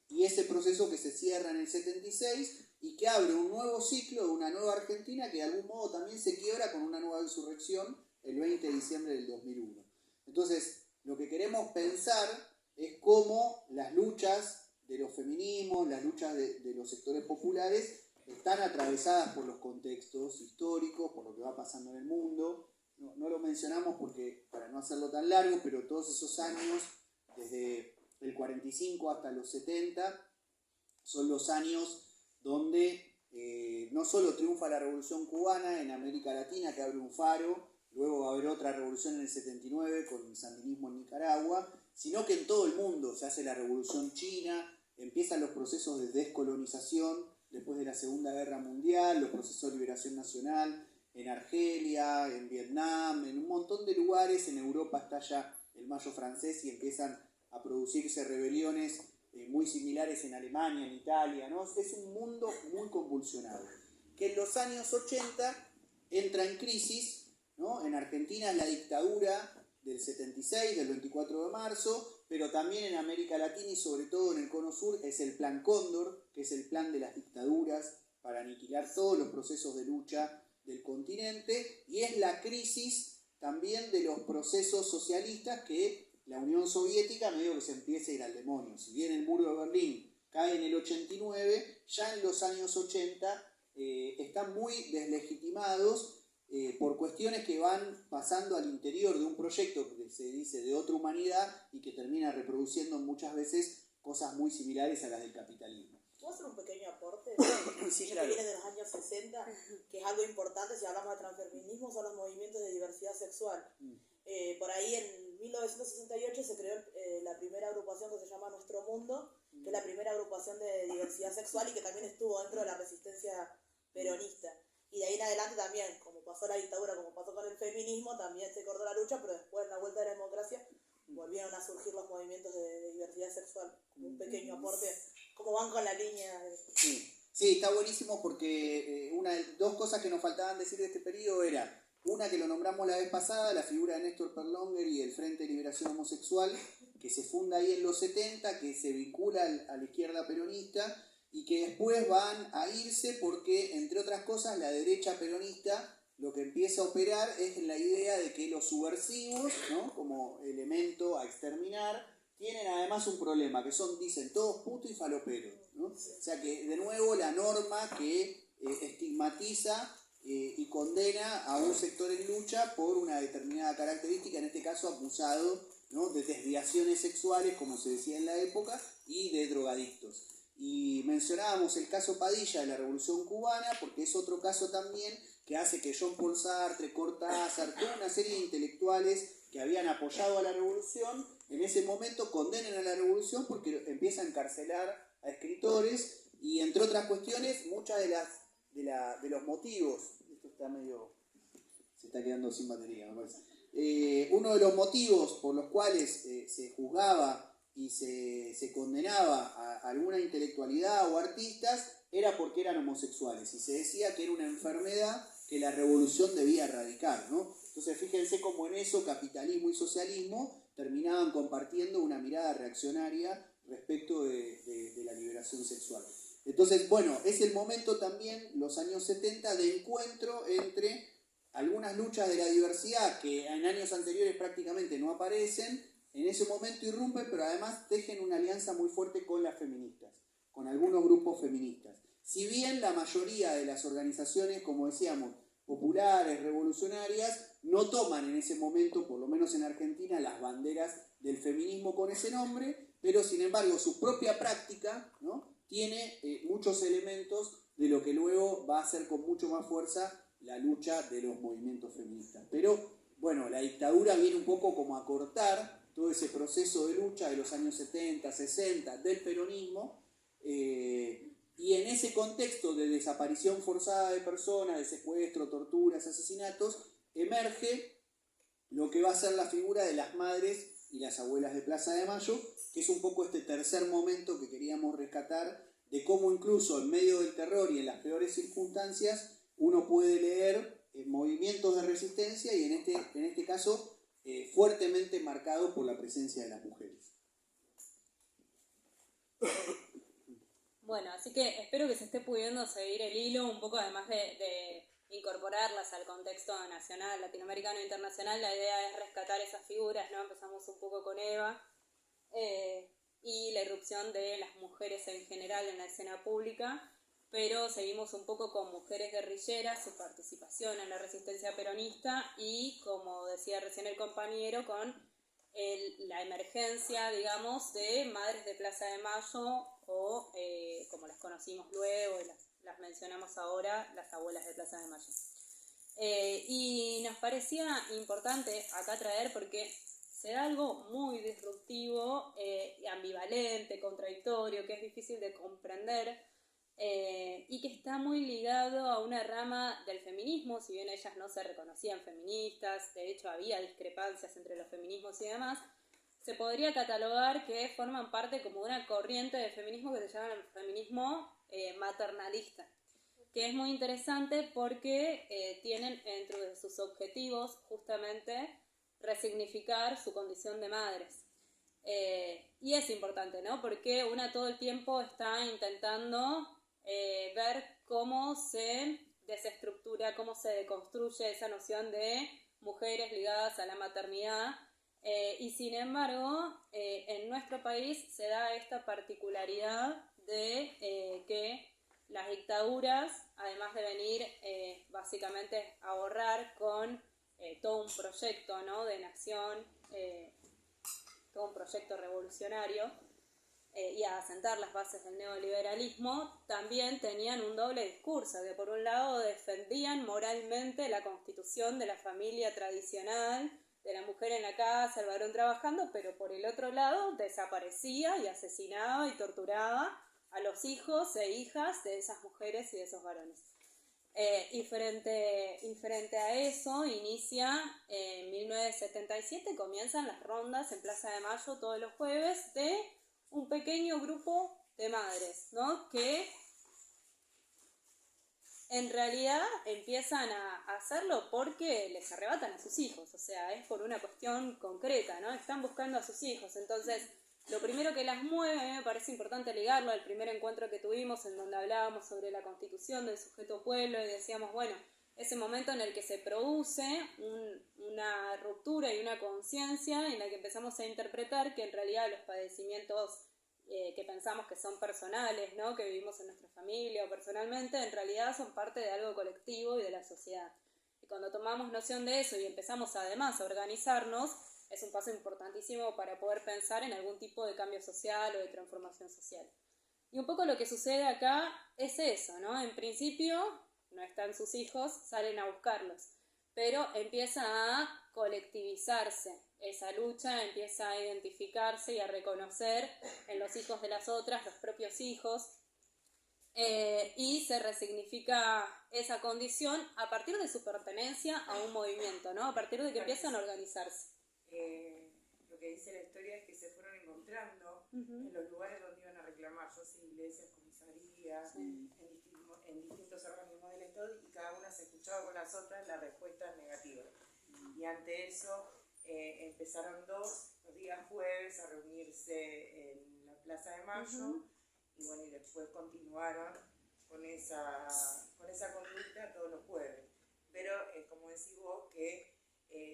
S1: y ese proceso que se cierra en el 76 y que abre un nuevo ciclo de una nueva Argentina que de algún modo también se quiebra con una nueva insurrección el 20 de diciembre del 2001. Entonces, lo que queremos pensar es cómo las luchas de los feminismos, las luchas de los sectores populares están atravesadas por los contextos históricos, por lo que va pasando en el mundo. No lo mencionamos porque, para no hacerlo tan largo, pero todos esos años, desde el 45 hasta los 70, son los años donde no solo triunfa la Revolución Cubana en América Latina, que abre un faro, luego va a haber otra revolución en el 79 con el sandinismo en Nicaragua, sino que en todo el mundo se hace la Revolución China, empiezan los procesos de descolonización después de la Segunda Guerra Mundial, los procesos de liberación nacional en Argelia, en Vietnam, en un montón de lugares. En Europa estalla el Mayo francés y empiezan a producirse rebeliones muy similares en Alemania, en Italia, ¿no? Es un mundo muy convulsionado, que en los años 80 entra en crisis, ¿no? En Argentina es la dictadura del 76, del 24 de marzo, pero también en América Latina y sobre todo en el Cono Sur es el Plan Cóndor, que es el plan de las dictaduras para aniquilar todos los procesos de lucha del continente, y es la crisis también de los procesos socialistas que la Unión Soviética medio que se empieza a ir al demonio. Si bien el muro de Berlín cae en el 89, ya en los años 80 están muy deslegitimados por cuestiones que van pasando al interior de un proyecto que se dice de otra humanidad y que termina reproduciendo muchas veces cosas muy similares a las del capitalismo.
S3: ¿Puedo hacer un pequeño aporte?
S1: Sí,
S3: Que
S1: claro.
S3: viene de los años 60, que es algo importante si hablamos de transfeminismo, son los movimientos de diversidad sexual. Por ahí en 1968 se creó la primera agrupación que se llama Nuestro Mundo, que es la primera agrupación de diversidad sexual y que también estuvo dentro de la resistencia peronista. Y de ahí en adelante también, como pasó la dictadura, como pasó con el feminismo, también se cortó la lucha, pero después en la vuelta de la democracia volvieron a surgir los movimientos de diversidad sexual. Como un pequeño aporte, como van con la línea de...
S1: Sí, está buenísimo porque dos cosas que nos faltaban decir de este periodo era, una que lo nombramos la vez pasada, la figura de Néstor Perlonger y el Frente de Liberación Homosexual, que se funda ahí en los 70, que se vincula a la izquierda peronista y que después van a irse porque, entre otras cosas, la derecha peronista lo que empieza a operar es la idea de que los subversivos, ¿no?, como elemento a exterminar, tienen además un problema, que son, dicen, todos putos y faloperos, ¿no? O sea que, de nuevo, la norma que estigmatiza y condena a un sector en lucha por una determinada característica, en este caso acusado, ¿no?, de desviaciones sexuales, como se decía en la época, y de drogadictos. Y mencionábamos el caso Padilla de la Revolución Cubana, porque es otro caso también que hace que Jean-Paul Sartre, Cortázar, toda una serie de intelectuales que habían apoyado a la revolución, en ese momento condenen a la revolución porque empiezan a encarcelar a escritores y, entre otras cuestiones, muchas de los motivos, esto está medio, se está quedando sin batería, me parece. Uno de los motivos por los cuales se juzgaba y se condenaba a alguna intelectualidad o artistas era porque eran homosexuales y se decía que era una enfermedad que la revolución debía erradicar, ¿no? Entonces fíjense cómo en eso capitalismo y socialismo terminaban compartiendo una mirada reaccionaria respecto de la liberación sexual. Entonces, bueno, es el momento también, los años 70, de encuentro entre algunas luchas de la diversidad que en años anteriores prácticamente no aparecen. En ese momento irrumpen, pero además tejen una alianza muy fuerte con las feministas, con algunos grupos feministas. Si bien la mayoría de las organizaciones, como decíamos, populares, revolucionarias, no toman en ese momento, por lo menos en Argentina, las banderas del feminismo con ese nombre, pero sin embargo su propia práctica, ¿no?, tiene muchos elementos de lo que luego va a ser con mucho más fuerza la lucha de los movimientos feministas. Pero bueno, la dictadura viene un poco como a cortar todo ese proceso de lucha de los años 70, 60 del peronismo, y en ese contexto de desaparición forzada de personas, de secuestro, torturas, asesinatos, emerge lo que va a ser la figura de las madres y las abuelas de Plaza de Mayo, que es un poco este tercer momento que queríamos rescatar, de cómo incluso en medio del terror y en las peores circunstancias uno puede leer movimientos de resistencia y en este caso fuertemente marcado por la presencia de las mujeres.
S2: Bueno, así que espero que se esté pudiendo seguir el hilo un poco, además de incorporarlas al contexto nacional, latinoamericano e internacional. La idea es rescatar esas figuras, ¿no? Empezamos un poco con Eva y la irrupción de las mujeres en general en la escena pública, pero seguimos un poco con mujeres guerrilleras, su participación en la resistencia peronista y, como decía recién el compañero, con la emergencia, digamos, de madres de Plaza de Mayo o, como las conocimos luego y las mencionamos ahora, las abuelas de Plaza de Mayo. Y nos parecía importante acá traer porque se da algo muy disruptivo, ambivalente, contradictorio, que es difícil de comprender y que está muy ligado a una rama del feminismo, si bien ellas no se reconocían feministas, de hecho había discrepancias entre los feminismos y demás, se podría catalogar que forman parte como de una corriente de feminismo que se llama el feminismo maternalista, que es muy interesante porque tienen entre sus objetivos justamente resignificar su condición de madres. Y es importante, ¿no? Porque una todo el tiempo está intentando ver cómo se desestructura, cómo se deconstruye esa noción de mujeres ligadas a la maternidad. Y sin embargo, en nuestro país se da esta particularidad de que las dictaduras, además de venir básicamente a borrar con todo un proyecto, ¿no?, de nación, todo un proyecto revolucionario y a asentar las bases del neoliberalismo, también tenían un doble discurso, que por un lado defendían moralmente la constitución de la familia tradicional, de la mujer en la casa, el varón trabajando, pero por el otro lado desaparecía y asesinaba y torturaba a los hijos e hijas de esas mujeres y de esos varones. Y frente a eso inicia en 1977, comienzan las rondas en Plaza de Mayo todos los jueves de un pequeño grupo de madres, ¿no?, que en realidad empiezan a hacerlo porque les arrebatan a sus hijos, o sea, es por una cuestión concreta, ¿no? Están buscando a sus hijos. Entonces, lo primero que las mueve, a mí me parece importante ligarlo al primer encuentro que tuvimos en donde hablábamos sobre la constitución del sujeto pueblo y decíamos, bueno, ese momento en el que se produce una ruptura y una conciencia en la que empezamos a interpretar que en realidad los padecimientos que pensamos que son personales, ¿no?, que vivimos en nuestra familia o personalmente, en realidad son parte de algo colectivo y de la sociedad. Y cuando tomamos noción de eso y empezamos además a organizarnos, es un paso importantísimo para poder pensar en algún tipo de cambio social o de transformación social. Y un poco lo que sucede acá es eso, ¿no? En principio no están sus hijos, salen a buscarlos, pero empieza a colectivizarse esa lucha, empieza a identificarse y a reconocer en los hijos de las otras los propios hijos, y se resignifica esa condición a partir de su pertenencia a un movimiento, ¿no? A partir de que empiezan a organizarse.
S4: Lo que dice la historia es que se fueron encontrando en los lugares donde iban a reclamar, ya sea iglesias, comisarías, en distintos organismos del Estado, y cada una se escuchaba con las otras las respuestas negativas. Y ante eso empezaron los días jueves a reunirse en la Plaza de Mayo, y bueno, y después continuaron con esa conducta todos los jueves. Pero como decís vos, que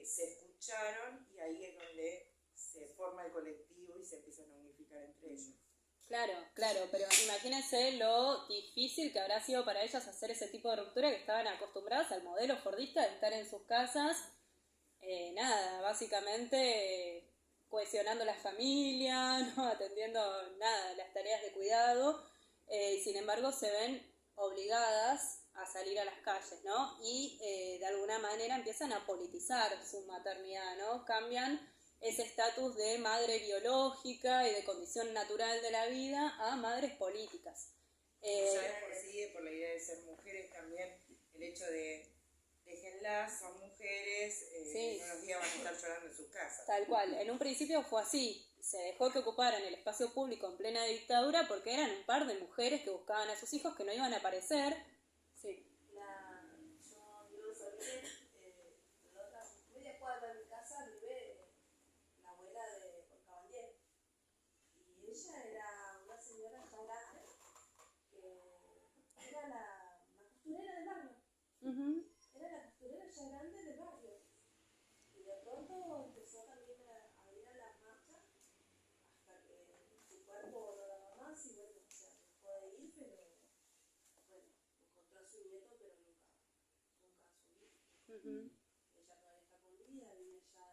S4: se escucharon y ahí es donde se forma el colectivo y se empiezan a unificar entre ellos.
S2: Claro, pero imagínense lo difícil que habrá sido para ellas hacer ese tipo de ruptura, que estaban acostumbradas al modelo fordista de estar en sus casas, básicamente cohesionando la familia, ¿no?, atendiendo las tareas de cuidado, y sin embargo se ven obligadas a salir a las calles, ¿no? Y de alguna manera empiezan a politizar su maternidad, ¿no? Cambian ese estatus de madre biológica y de condición natural de la vida a madres políticas.
S4: Ya de por sí, por la idea de ser mujeres también, el hecho de déjenlas, son mujeres, sí, unos días van a estar llorando en sus casas.
S2: Tal cual, en un principio fue así, se dejó que ocuparan el espacio público en plena dictadura porque eran un par de mujeres que buscaban a sus hijos que no iban a aparecer. Sí.
S5: Yo lo sabía, la otra media cuadra de mi casa vive la abuela de Juan Caballero. Y ella era una señora ya grande, cuerpo no daba más y bueno, o sea, dejó de ir, pero bueno, encontró a su nieto, pero nunca a su hijo. Ella todavía está con vida, vive ya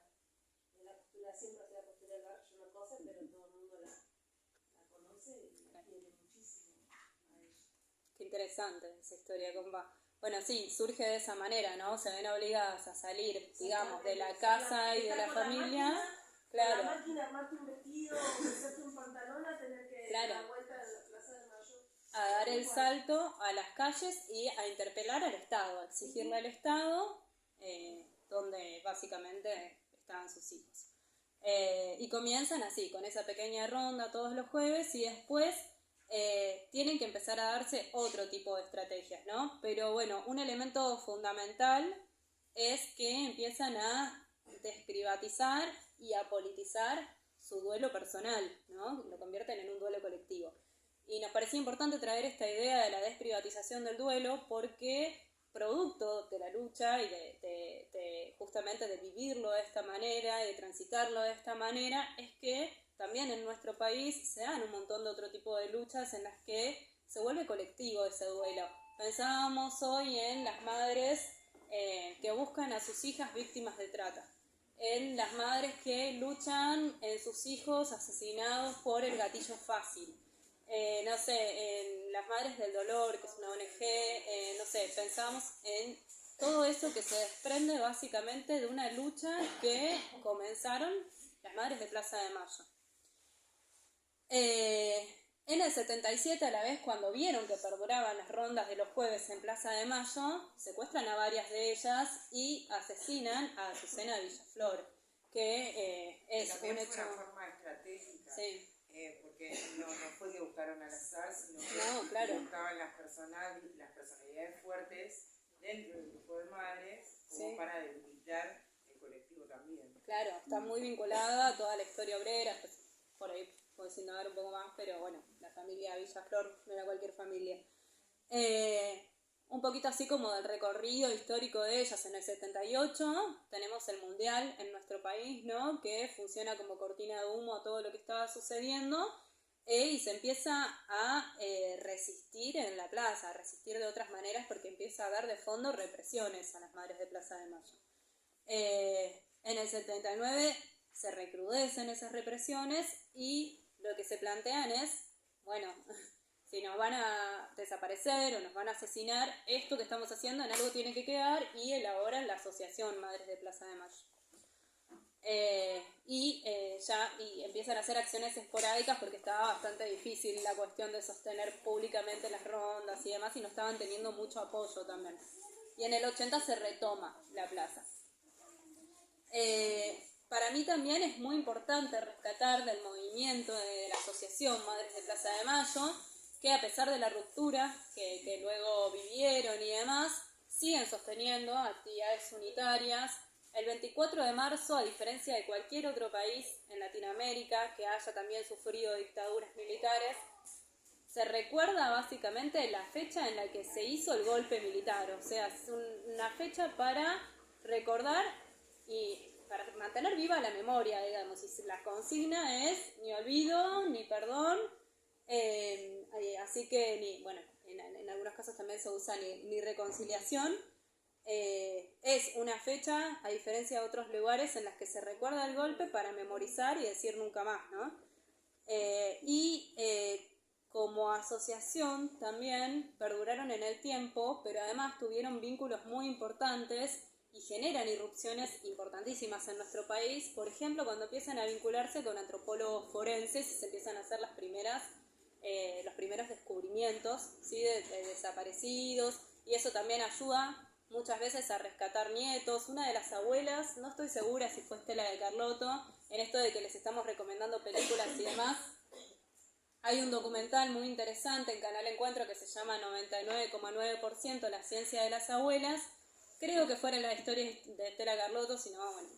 S5: en la postura, siempre hace la postura de yo no cosa, pero todo el mundo la conoce y la quiere muchísimo a ella.
S2: Qué interesante esa historia, compa. Bueno, sí, surge de esa manera, ¿no? Se ven obligadas a salir, digamos, de la casa y de la familia. Claro.
S5: Con la máquina, armarte un vestido, hacerte un pantalón, a tener que dar la vuelta en la Plaza de Mayo.
S2: A dar el salto a las calles y a interpelar al Estado, a exigirle al Estado donde básicamente estaban sus hijos. Y comienzan así, con esa pequeña ronda todos los jueves y después tienen que empezar a darse otro tipo de estrategias, ¿no? Pero bueno, un elemento fundamental es que empiezan a desprivatizar y a politizar su duelo personal, ¿no? Lo convierten en un duelo colectivo. Y nos parecía importante traer esta idea de la desprivatización del duelo porque producto de la lucha y de justamente de vivirlo de esta manera y de transitarlo de esta manera es que también en nuestro país se dan un montón de otro tipo de luchas en las que se vuelve colectivo ese duelo. Pensábamos hoy en las madres que buscan a sus hijas víctimas de trata, en las madres que luchan en sus hijos asesinados por el gatillo fácil. No sé, en las Madres del Dolor, que es una ONG, no sé, pensamos en todo eso que se desprende básicamente de una lucha que comenzaron las Madres de Plaza de Mayo. En el 77, a la vez, cuando vieron que perduraban las rondas de los jueves en Plaza de Mayo, secuestran a varias de ellas y asesinan a Azucena Villaflor, que es un hecho...
S4: Fue una forma estratégica.
S2: Sí.
S4: Porque no fue que buscaron al azar, sino que
S2: claro.
S4: buscaban las personalidades fuertes dentro del grupo de madres como para debilitar el colectivo también.
S2: Claro, está muy vinculada a toda la historia obrera, pues, por ahí puedo indagar un poco más, pero bueno, la familia Villaflor no era cualquier familia. Un poquito así como del recorrido histórico de ellas. En el 78 tenemos el Mundial en nuestro país, ¿no? Que funciona como cortina de humo a todo lo que estaba sucediendo y se empieza a resistir en la plaza, a resistir de otras maneras porque empieza a haber de fondo represiones a las Madres de Plaza de Mayo. En el 79 se recrudecen esas represiones y lo que se plantean es, bueno, si nos van a desaparecer o nos van a asesinar, esto que estamos haciendo en algo tiene que quedar y elaboran la asociación Madres de Plaza de Mayo. Y empiezan a hacer acciones esporádicas porque estaba bastante difícil la cuestión de sostener públicamente las rondas y demás y no estaban teniendo mucho apoyo también. Y en el 80 se retoma la plaza. Para mí también es muy importante rescatar del movimiento de la asociación Madres de Plaza de Mayo que a pesar de la ruptura que luego vivieron y demás, siguen sosteniendo actividades unitarias. El 24 de marzo, a diferencia de cualquier otro país en Latinoamérica que haya también sufrido dictaduras militares, se recuerda básicamente la fecha en la que se hizo el golpe militar, o sea, es una fecha para recordar y para mantener viva la memoria, digamos, y la consigna es ni olvido, ni perdón, así que, en algunos casos también se usa ni reconciliación. Es una fecha, a diferencia de otros lugares, en las que se recuerda el golpe para memorizar y decir nunca más, ¿no? Como asociación también perduraron en el tiempo, pero además tuvieron vínculos muy importantes y generan irrupciones importantísimas en nuestro país. Por ejemplo, cuando empiezan a vincularse con antropólogos forenses y se empiezan a hacer los primeros descubrimientos, ¿sí? de desaparecidos, y eso también ayuda muchas veces a rescatar nietos. Una de las abuelas, no estoy segura si fue Estela de Carlotto, en esto de que les estamos recomendando películas y demás, hay un documental muy interesante en Canal Encuentro que se llama 99,9% la ciencia de las abuelas. Creo que fuera la historia de Estela Carlotto, si no, bueno,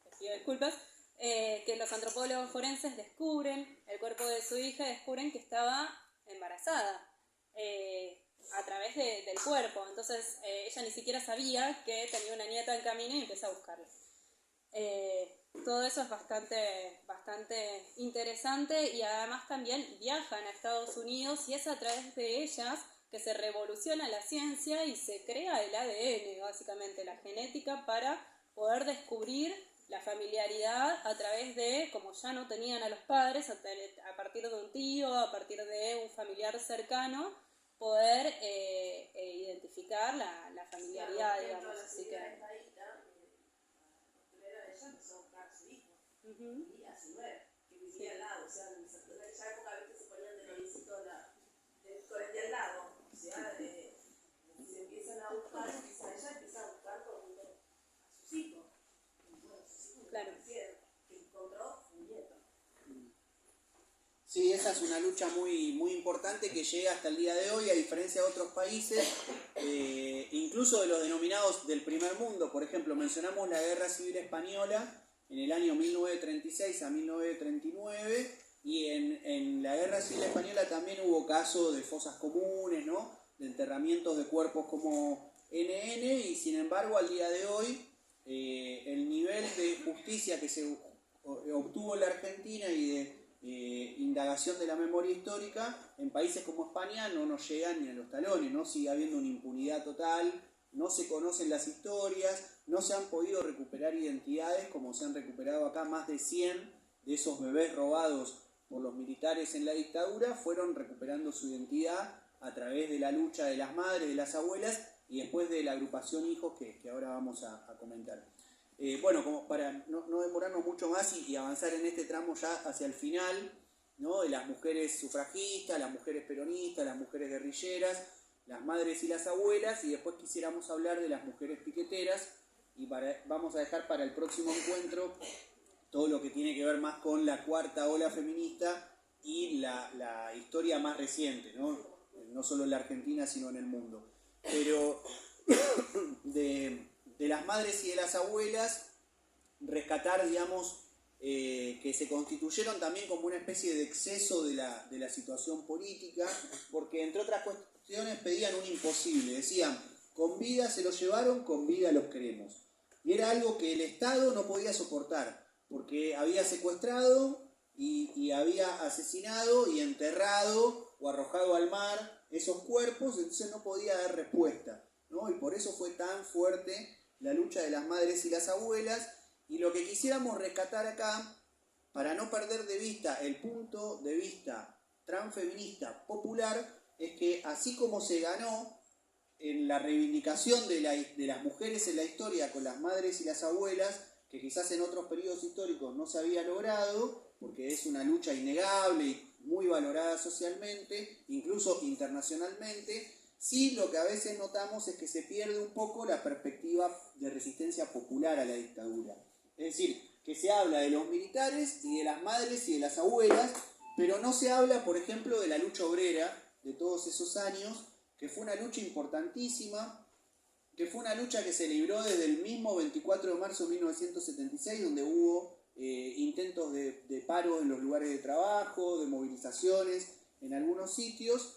S2: les pido disculpas, que los antropólogos forenses descubren el cuerpo de su hija y descubren que estaba embarazada a través del cuerpo. Entonces ella ni siquiera sabía que tenía una nieta en camino y empieza a buscarla. Todo eso es bastante interesante y además también viajan a Estados Unidos y es a través de ellas que se revoluciona la ciencia y se crea el ADN, básicamente la genética, para poder descubrir la familiaridad a través de, como ya no tenían a los padres, a partir de un tío, a partir de un familiar cercano, poder identificar la familiaridad, digamos. Así que...
S5: Y a su nuera, que vivía al lado, o sea, en esa época a veces se ponían de novicito con el de al lado, o sea, se empiezan a buscar, ella empieza a buscar a sus hijos, bueno, sus hijos
S2: claro.
S5: Que encontró un nieto.
S1: Sí, esa es una lucha muy, muy importante que llega hasta el día de hoy, a diferencia de otros países, incluso de los denominados del primer mundo. Por ejemplo, mencionamos la Guerra Civil Española en el año 1936 a 1939, y en la Guerra Civil Española también hubo casos de fosas comunes, ¿no? De enterramientos de cuerpos como NN, y sin embargo al día de hoy el nivel de justicia que se obtuvo en la Argentina y de indagación de la memoria histórica en países como España no nos llegan ni a los talones, ¿no? Sigue habiendo una impunidad total, no se conocen las historias, no se han podido recuperar identidades como se han recuperado acá. Más de 100 de esos bebés robados por los militares en la dictadura fueron recuperando su identidad a través de la lucha de las madres, de las abuelas y después de la agrupación Hijos que ahora vamos a comentar. Bueno, como para no demorarnos mucho más y avanzar en este tramo ya hacia el final, ¿no? De las mujeres sufragistas, las mujeres peronistas, las mujeres guerrilleras, las madres y las abuelas, y después quisiéramos hablar de las mujeres piqueteras, y vamos a dejar para el próximo encuentro todo lo que tiene que ver más con la cuarta ola feminista y la historia más reciente, no solo en la Argentina sino en el mundo. Pero de las madres y de las abuelas, rescatar, digamos, que se constituyeron también como una especie de exceso de la situación política, porque entre otras cuestiones pedían un imposible, decían, con vida se los llevaron, con vida los queremos. Y era algo que el Estado no podía soportar, porque había secuestrado y había asesinado y enterrado o arrojado al mar esos cuerpos, entonces no podía dar respuesta, ¿no? Y por eso fue tan fuerte la lucha de las madres y las abuelas. Y lo que quisiéramos rescatar acá, para no perder de vista el punto de vista transfeminista popular, es que así como se ganó en la reivindicación de las mujeres en la historia con las madres y las abuelas, que quizás en otros periodos históricos no se había logrado, porque es una lucha innegable y muy valorada socialmente, incluso internacionalmente, sí lo que a veces notamos es que se pierde un poco la perspectiva de resistencia popular a la dictadura. Es decir, que se habla de los militares y de las madres y de las abuelas, pero no se habla, por ejemplo, de la lucha obrera de todos esos años, que fue una lucha importantísima, que fue una lucha que se libró desde el mismo 24 de marzo de 1976, donde hubo intentos de paro en los lugares de trabajo, de movilizaciones en algunos sitios,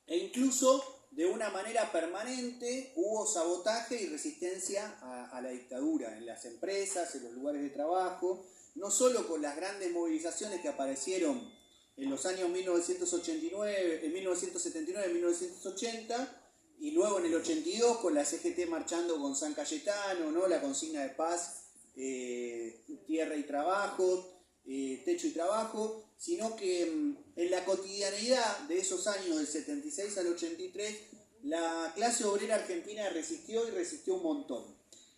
S1: e incluso de una manera permanente hubo sabotaje y resistencia a la dictadura en las empresas, en los lugares de trabajo, no solo con las grandes movilizaciones que aparecieron en los años 1979, 1980, y luego en el 82 con la CGT marchando con San Cayetano, ¿no? La consigna de paz, tierra y trabajo, techo y trabajo, sino que en la cotidianeidad de esos años del 76 al 83, la clase obrera argentina resistió y resistió un montón.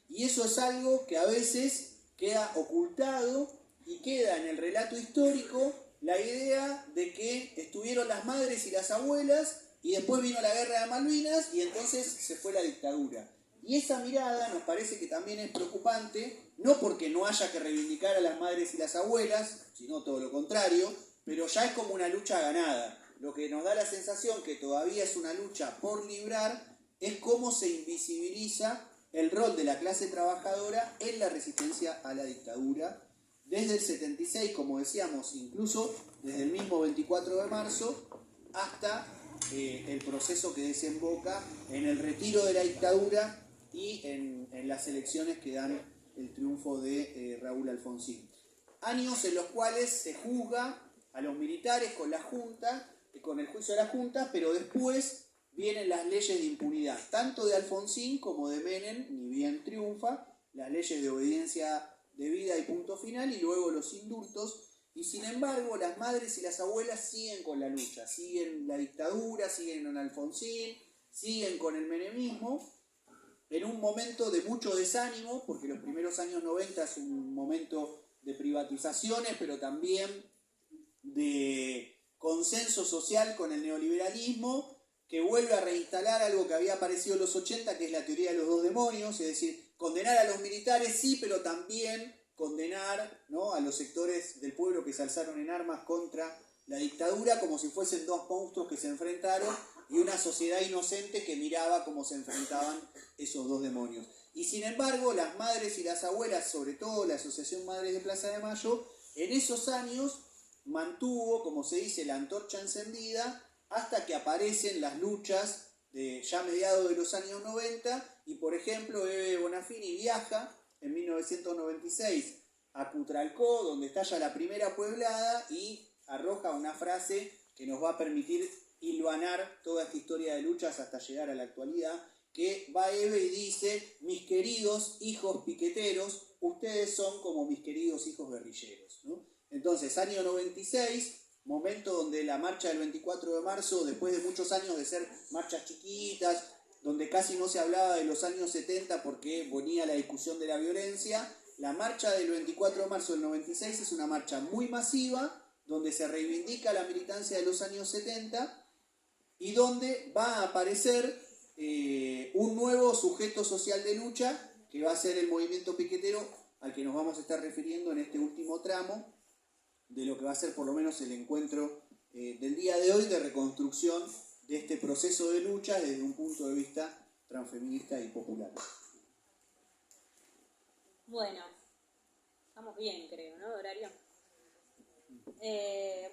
S1: Y eso es algo que a veces queda ocultado y queda en el relato histórico la idea de que estuvieron las madres y las abuelas y después vino la guerra de Malvinas y entonces se fue la dictadura. Y esa mirada nos parece que también es preocupante, no porque no haya que reivindicar a las madres y las abuelas, sino todo lo contrario, pero ya es como una lucha ganada. Lo que nos da la sensación que todavía es una lucha por librar es cómo se invisibiliza el rol de la clase trabajadora en la resistencia a la dictadura, desde el 76, como decíamos, incluso desde el mismo 24 de marzo, hasta el proceso que desemboca en el retiro de la dictadura y en las elecciones que dan el triunfo de Raúl Alfonsín. Años en los cuales se juzga a los militares con la Junta, con el juicio de la Junta, pero después vienen las leyes de impunidad, tanto de Alfonsín como de Menem, ni bien triunfa, las leyes de obediencia debida y punto final, y luego los indultos, y sin embargo las madres y las abuelas siguen con la lucha, siguen la dictadura, siguen con Alfonsín, siguen con el menemismo, en un momento de mucho desánimo, porque los primeros años 90 es un momento de privatizaciones, pero también de consenso social con el neoliberalismo, que vuelve a reinstalar algo que había aparecido en los 80, que es la teoría de los dos demonios, es decir, condenar a los militares sí, pero también condenar, ¿no?, a los sectores del pueblo que se alzaron en armas contra la dictadura, como si fuesen dos monstruos que se enfrentaron y una sociedad inocente que miraba cómo se enfrentaban esos dos demonios. Y sin embargo, las madres y las abuelas, sobre todo la Asociación Madres de Plaza de Mayo, en esos años mantuvo, como se dice, la antorcha encendida hasta que aparecen las luchas de ya mediados de los años 90 y, por ejemplo, Bebe Bonafini viaja en 1996 a Cutralcó, donde estalla la primera pueblada, y arroja una frase que nos va a permitir hilvanar toda esta historia de luchas hasta llegar a la actualidad, que va Eve y dice: mis queridos hijos piqueteros, ustedes son como mis queridos hijos guerrilleros, ¿no? Entonces, año 96, momento donde la marcha del 24 de marzo, después de muchos años de ser marchas chiquitas, donde casi no se hablaba de los años 70 porque venía la discusión de la violencia, la marcha del 24 de marzo del 96 es una marcha muy masiva, donde se reivindica la militancia de los años 70 y donde va a aparecer un nuevo sujeto social de lucha, que va a ser el movimiento piquetero, al que nos vamos a estar refiriendo en este último tramo de lo que va a ser por lo menos el encuentro del día de hoy, de reconstrucción de este proceso de lucha desde un punto de vista transfeminista y popular.
S2: Bueno, estamos bien, creo, ¿no, horario?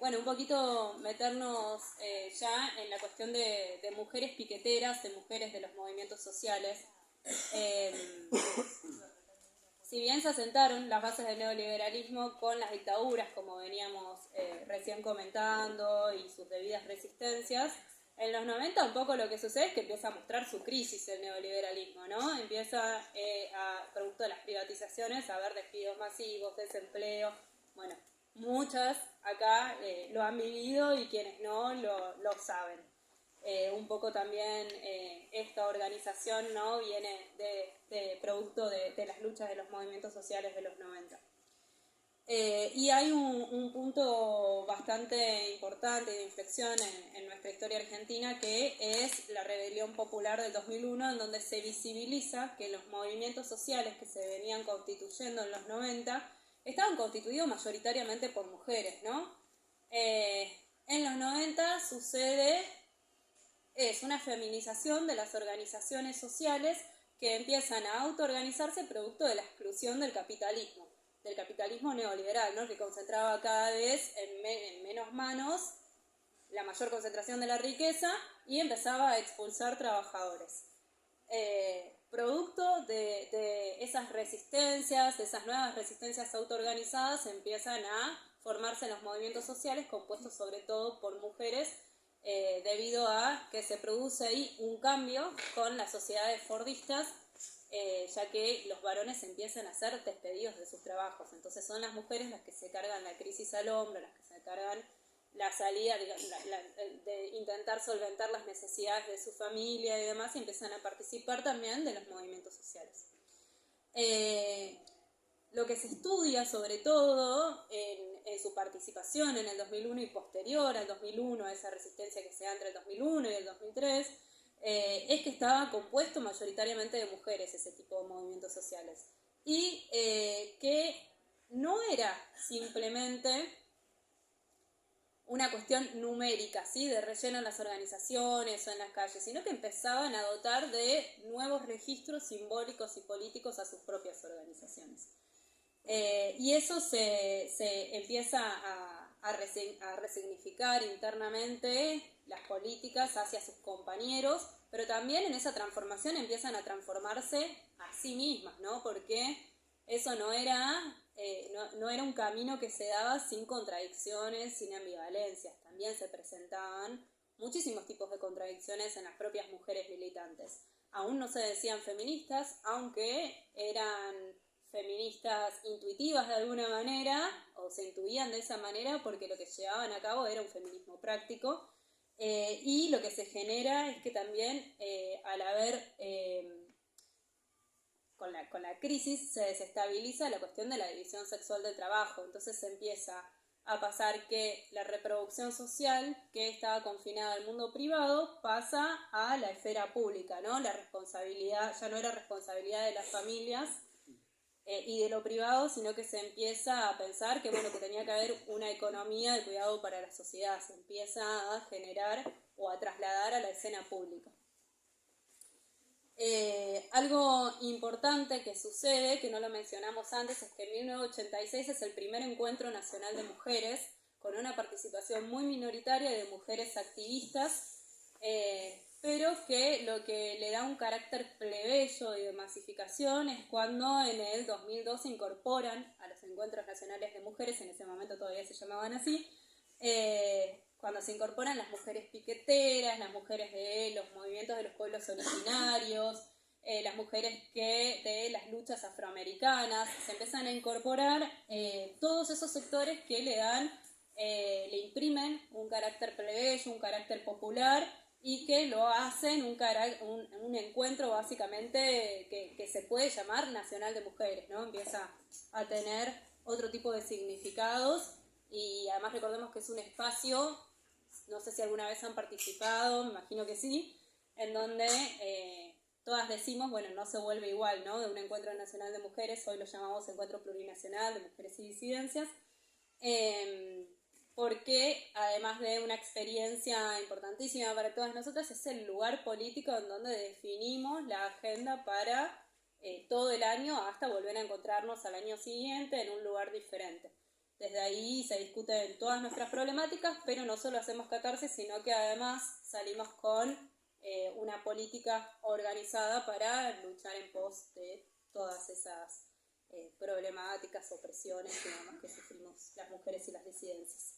S2: Bueno, un poquito meternos ya en la cuestión de mujeres piqueteras, de mujeres de los movimientos sociales. Si bien se asentaron las bases del neoliberalismo con las dictaduras, como veníamos recién comentando, y sus debidas resistencias, en los 90 un poco lo que sucede es que empieza a mostrar su crisis el neoliberalismo, ¿no? Empieza, producto de las privatizaciones, a haber despidos masivos, desempleo. Bueno, muchas acá lo han vivido y quienes no lo saben. Un poco también esta organización, ¿no?, viene de producto de las luchas de los movimientos sociales de los 90. Y hay un punto bastante importante de inflexión en nuestra historia argentina, que es la rebelión popular del 2001, en donde se visibiliza que los movimientos sociales que se venían constituyendo en los 90 estaban constituidos mayoritariamente por mujeres, ¿no? En los 90 es una feminización de las organizaciones sociales que empiezan a autoorganizarse producto de la exclusión del capitalismo neoliberal, ¿no?, que concentraba cada vez en menos manos la mayor concentración de la riqueza y empezaba a expulsar trabajadores. Producto de esas resistencias, de esas nuevas resistencias autoorganizadas, empiezan a formarse los movimientos sociales compuestos sobre todo por mujeres, debido a que se produce ahí un cambio con las sociedades fordistas, ya que los varones empiezan a ser despedidos de sus trabajos. Entonces son las mujeres las que se cargan la crisis al hombro, las que se cargan la salida, de intentar solventar las necesidades de su familia y demás, y empiezan a participar también de los movimientos sociales. Lo que se estudia sobre todo en su participación en el 2001 y posterior al 2001, esa resistencia que se da entre el 2001 y el 2003, es que estaba compuesto mayoritariamente de mujeres ese tipo de movimientos sociales, y que no era simplemente una cuestión numérica, ¿sí?, de relleno en las organizaciones o en las calles, sino que empezaban a dotar de nuevos registros simbólicos y políticos a sus propias organizaciones. Y eso se empieza a resignificar internamente las políticas hacia sus compañeros, pero también en esa transformación empiezan a transformarse a sí mismas, ¿no? Porque eso no era un camino que se daba sin contradicciones, sin ambivalencias. También se presentaban muchísimos tipos de contradicciones en las propias mujeres militantes. Aún no se decían feministas, aunque eran feministas intuitivas de alguna manera, o se intuían de esa manera porque lo que llevaban a cabo era un feminismo práctico, y lo que se genera es que también al haber, con la crisis, se desestabiliza la cuestión de la división sexual del trabajo. Entonces se empieza a pasar que la reproducción social, que estaba confinada al mundo privado, pasa a la esfera pública, ¿no? La responsabilidad ya no era responsabilidad de las familias y de lo privado, sino que se empieza a pensar que, bueno, que tenía que haber una economía de cuidado para la sociedad, se empieza a generar o a trasladar a la escena pública. Algo importante que sucede, que no lo mencionamos antes, es que en 1986 es el primer encuentro nacional de mujeres, con una participación muy minoritaria de mujeres activistas, pero que lo que le da un carácter plebeyo y de masificación es cuando en el 2002 se incorporan a los encuentros nacionales de mujeres, en ese momento todavía se llamaban así, cuando se incorporan las mujeres piqueteras, las mujeres de los movimientos de los pueblos originarios, las mujeres de las luchas afroamericanas, se empiezan a incorporar todos esos sectores que le imprimen un carácter plebeyo, un carácter popular, y que lo hacen un encuentro básicamente que se puede llamar nacional de mujeres, ¿no? Empieza a tener otro tipo de significados, y además recordemos que es un espacio, no sé si alguna vez han participado, me imagino que sí, en donde todas decimos, bueno, no se vuelve igual, ¿no? De un encuentro nacional de mujeres, hoy lo llamamos encuentro plurinacional de mujeres y disidencias, porque además de una experiencia importantísima para todas nosotras, es el lugar político en donde definimos la agenda para todo el año hasta volver a encontrarnos al año siguiente en un lugar diferente. Desde ahí se discuten todas nuestras problemáticas, pero no solo hacemos catarsis, sino que además salimos con una política organizada para luchar en pos de todas esas problemáticas, opresiones y demás que sufrimos las mujeres y las disidencias.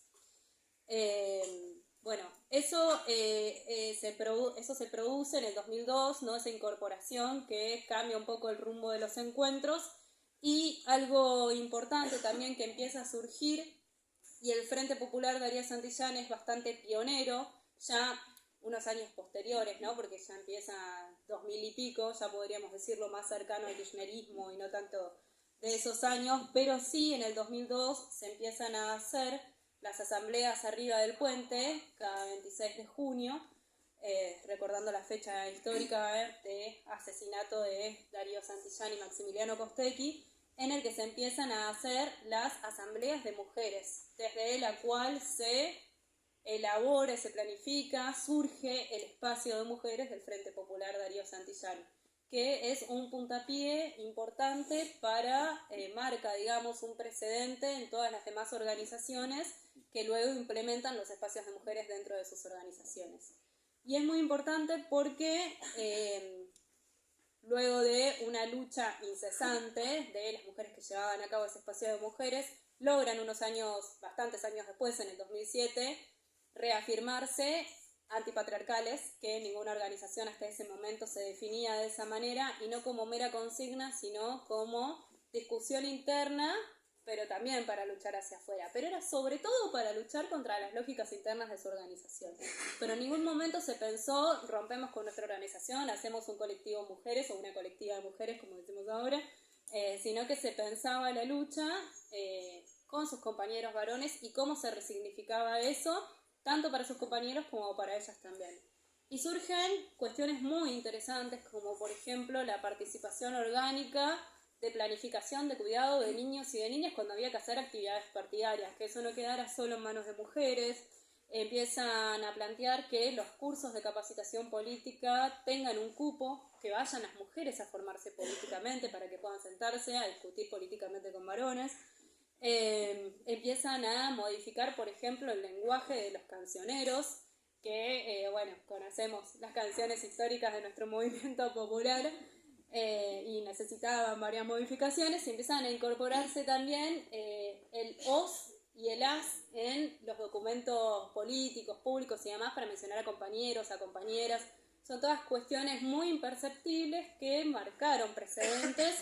S2: Bueno, eso se produce en el 2002, ¿no? Esa incorporación que cambia un poco el rumbo de los encuentros, y algo importante también que empieza a surgir, y el Frente Popular Darío Santillán es bastante pionero, ya unos años posteriores, ¿no? Porque ya empieza 2000 y pico, ya podríamos decirlo más cercano al kirchnerismo y no tanto de esos años, pero sí en el 2002 se empiezan a hacer las asambleas arriba del puente, cada 26 de junio, recordando la fecha histórica de asesinato de Darío Santillán y Maximiliano Costecchi, en el que se empiezan a hacer las asambleas de mujeres, desde la cual se elabora, se planifica, surge el espacio de mujeres del Frente Popular Darío Santillán, que es un puntapié importante para, marca, digamos, un precedente en todas las demás organizaciones que luego implementan los espacios de mujeres dentro de sus organizaciones. Y es muy importante porque luego de una lucha incesante de las mujeres que llevaban a cabo ese espacio de mujeres, logran bastantes años después, en el 2007, reafirmarse antipatriarcales, que ninguna organización hasta ese momento se definía de esa manera, y no como mera consigna, sino como discusión interna, pero también para luchar hacia afuera. Pero era sobre todo para luchar contra las lógicas internas de su organización. Pero en ningún momento se pensó, rompemos con nuestra organización, hacemos un colectivo de mujeres o una colectiva de mujeres, como decimos ahora, sino que se pensaba la lucha con sus compañeros varones y cómo se resignificaba eso, tanto para sus compañeros como para ellas también. Y surgen cuestiones muy interesantes, como por ejemplo la participación orgánica de planificación de cuidado de niños y de niñas cuando había que hacer actividades partidarias, que eso no quedara solo en manos de mujeres. Empiezan a plantear que los cursos de capacitación política tengan un cupo, que vayan las mujeres a formarse políticamente para que puedan sentarse a discutir políticamente con varones. Empiezan a modificar, por ejemplo, el lenguaje de los cancioneros, que, conocemos las canciones históricas de nuestro movimiento popular, y necesitaban varias modificaciones, y empiezan a incorporarse también el os y el as en los documentos políticos, públicos y demás, para mencionar a compañeros, a compañeras. Son todas cuestiones muy imperceptibles que marcaron precedentes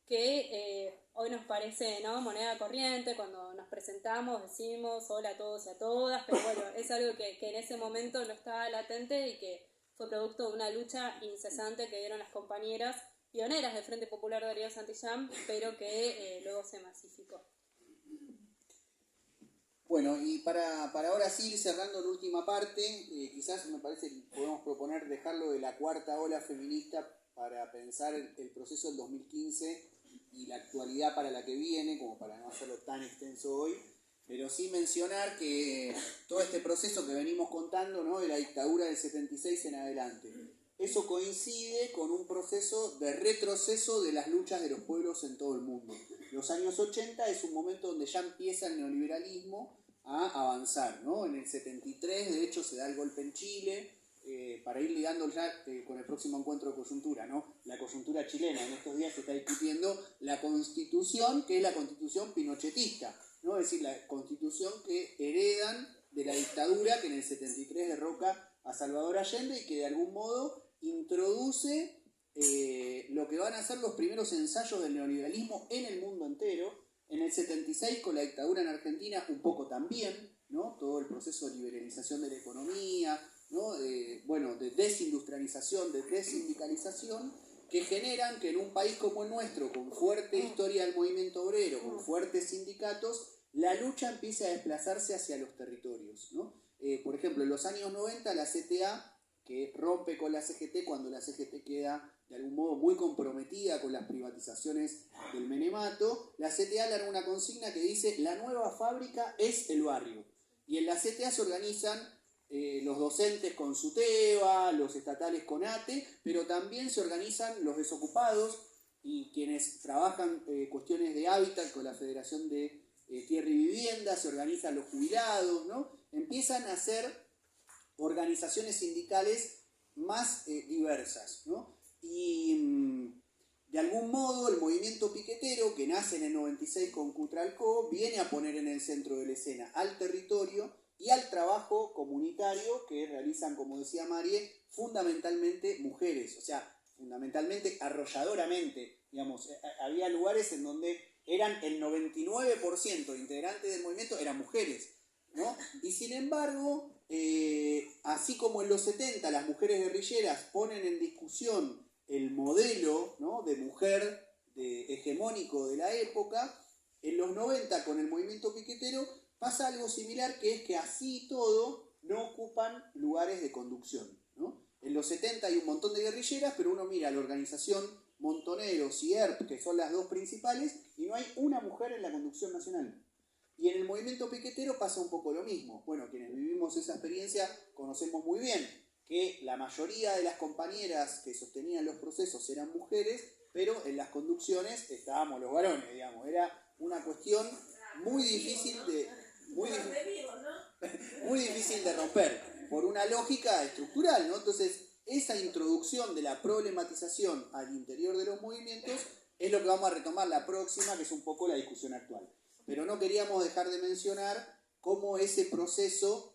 S2: que hoy nos parece, ¿no?, moneda corriente. Cuando nos presentamos decimos hola a todos y a todas, pero bueno, es algo que en ese momento no estaba latente y que fue producto de una lucha incesante que dieron las compañeras pioneras del Frente Popular de Darío Santillán, pero que luego se masificó.
S1: Bueno, y para ahora sí ir cerrando la última parte, quizás me parece que podemos proponer dejarlo de la cuarta ola feminista para pensar el proceso del 2015 y la actualidad para la que viene, como para no hacerlo tan extenso hoy, pero sí mencionar que todo este proceso que venimos contando, ¿no?, de la dictadura del 76 en adelante, eso coincide con un proceso de retroceso de las luchas de los pueblos en todo el mundo. Los años 80 es un momento donde ya empieza el neoliberalismo a avanzar, ¿no? En el 73, de hecho, se da el golpe en Chile, para ir ligando ya con el próximo encuentro de coyuntura, ¿no? La coyuntura chilena. En estos días se está discutiendo la constitución, que es la constitución pinochetista, ¿no? Es decir, la constitución que heredan de la dictadura que en el 73 derroca a Salvador Allende y que de algún modo introduce lo que van a ser los primeros ensayos del neoliberalismo en el mundo entero. En el 76 con la dictadura en Argentina un poco también, ¿no? Todo el proceso de liberalización de la economía, ¿no? De desindustrialización, de desindicalización, que generan que en un país como el nuestro, con fuerte historia del movimiento obrero, con fuertes sindicatos, la lucha empiece a desplazarse hacia los territorios, ¿no? Por ejemplo, en los años 90 la CTA, que rompe con la CGT cuando la CGT queda de algún modo muy comprometida con las privatizaciones del menemato, la CTA larga una consigna que dice: la nueva fábrica es el barrio. Y en la CTA se organizan los docentes con SUTEBA, los estatales con ATE, pero también se organizan los desocupados y quienes trabajan cuestiones de hábitat con la Federación de Tierra y Vivienda, se organizan los jubilados, ¿no? Empiezan a hacer organizaciones sindicales más diversas, ¿no? Y de algún modo el movimiento piquetero, que nace en el 96 con Cutralcó, viene a poner en el centro de la escena al territorio y al trabajo comunitario que realizan, como decía Marie, fundamentalmente mujeres, o sea, fundamentalmente, arrolladoramente, digamos. Había lugares en donde eran el 99% de integrantes del movimiento eran mujeres, ¿no? Y sin embargo, así como en los 70 las mujeres guerrilleras ponen en discusión el modelo, ¿no?, de mujer hegemónico de la época, en los 90 con el movimiento piquetero pasa algo similar, que es que así todo no ocupan lugares de conducción, ¿no? En los 70 hay un montón de guerrilleras, pero uno mira la organización Montoneros y ERP, que son las dos principales, y no hay una mujer en la conducción nacional. Y en el movimiento piquetero pasa un poco lo mismo. Bueno, quienes vivimos esa experiencia conocemos muy bien que la mayoría de las compañeras que sostenían los procesos eran mujeres, pero en las conducciones estábamos los varones, digamos. Era una cuestión muy difícil de romper, por una lógica estructural, ¿no? Entonces, esa introducción de la problematización al interior de los movimientos es lo que vamos a retomar la próxima, que es un poco la discusión actual. Pero no queríamos dejar de mencionar cómo ese proceso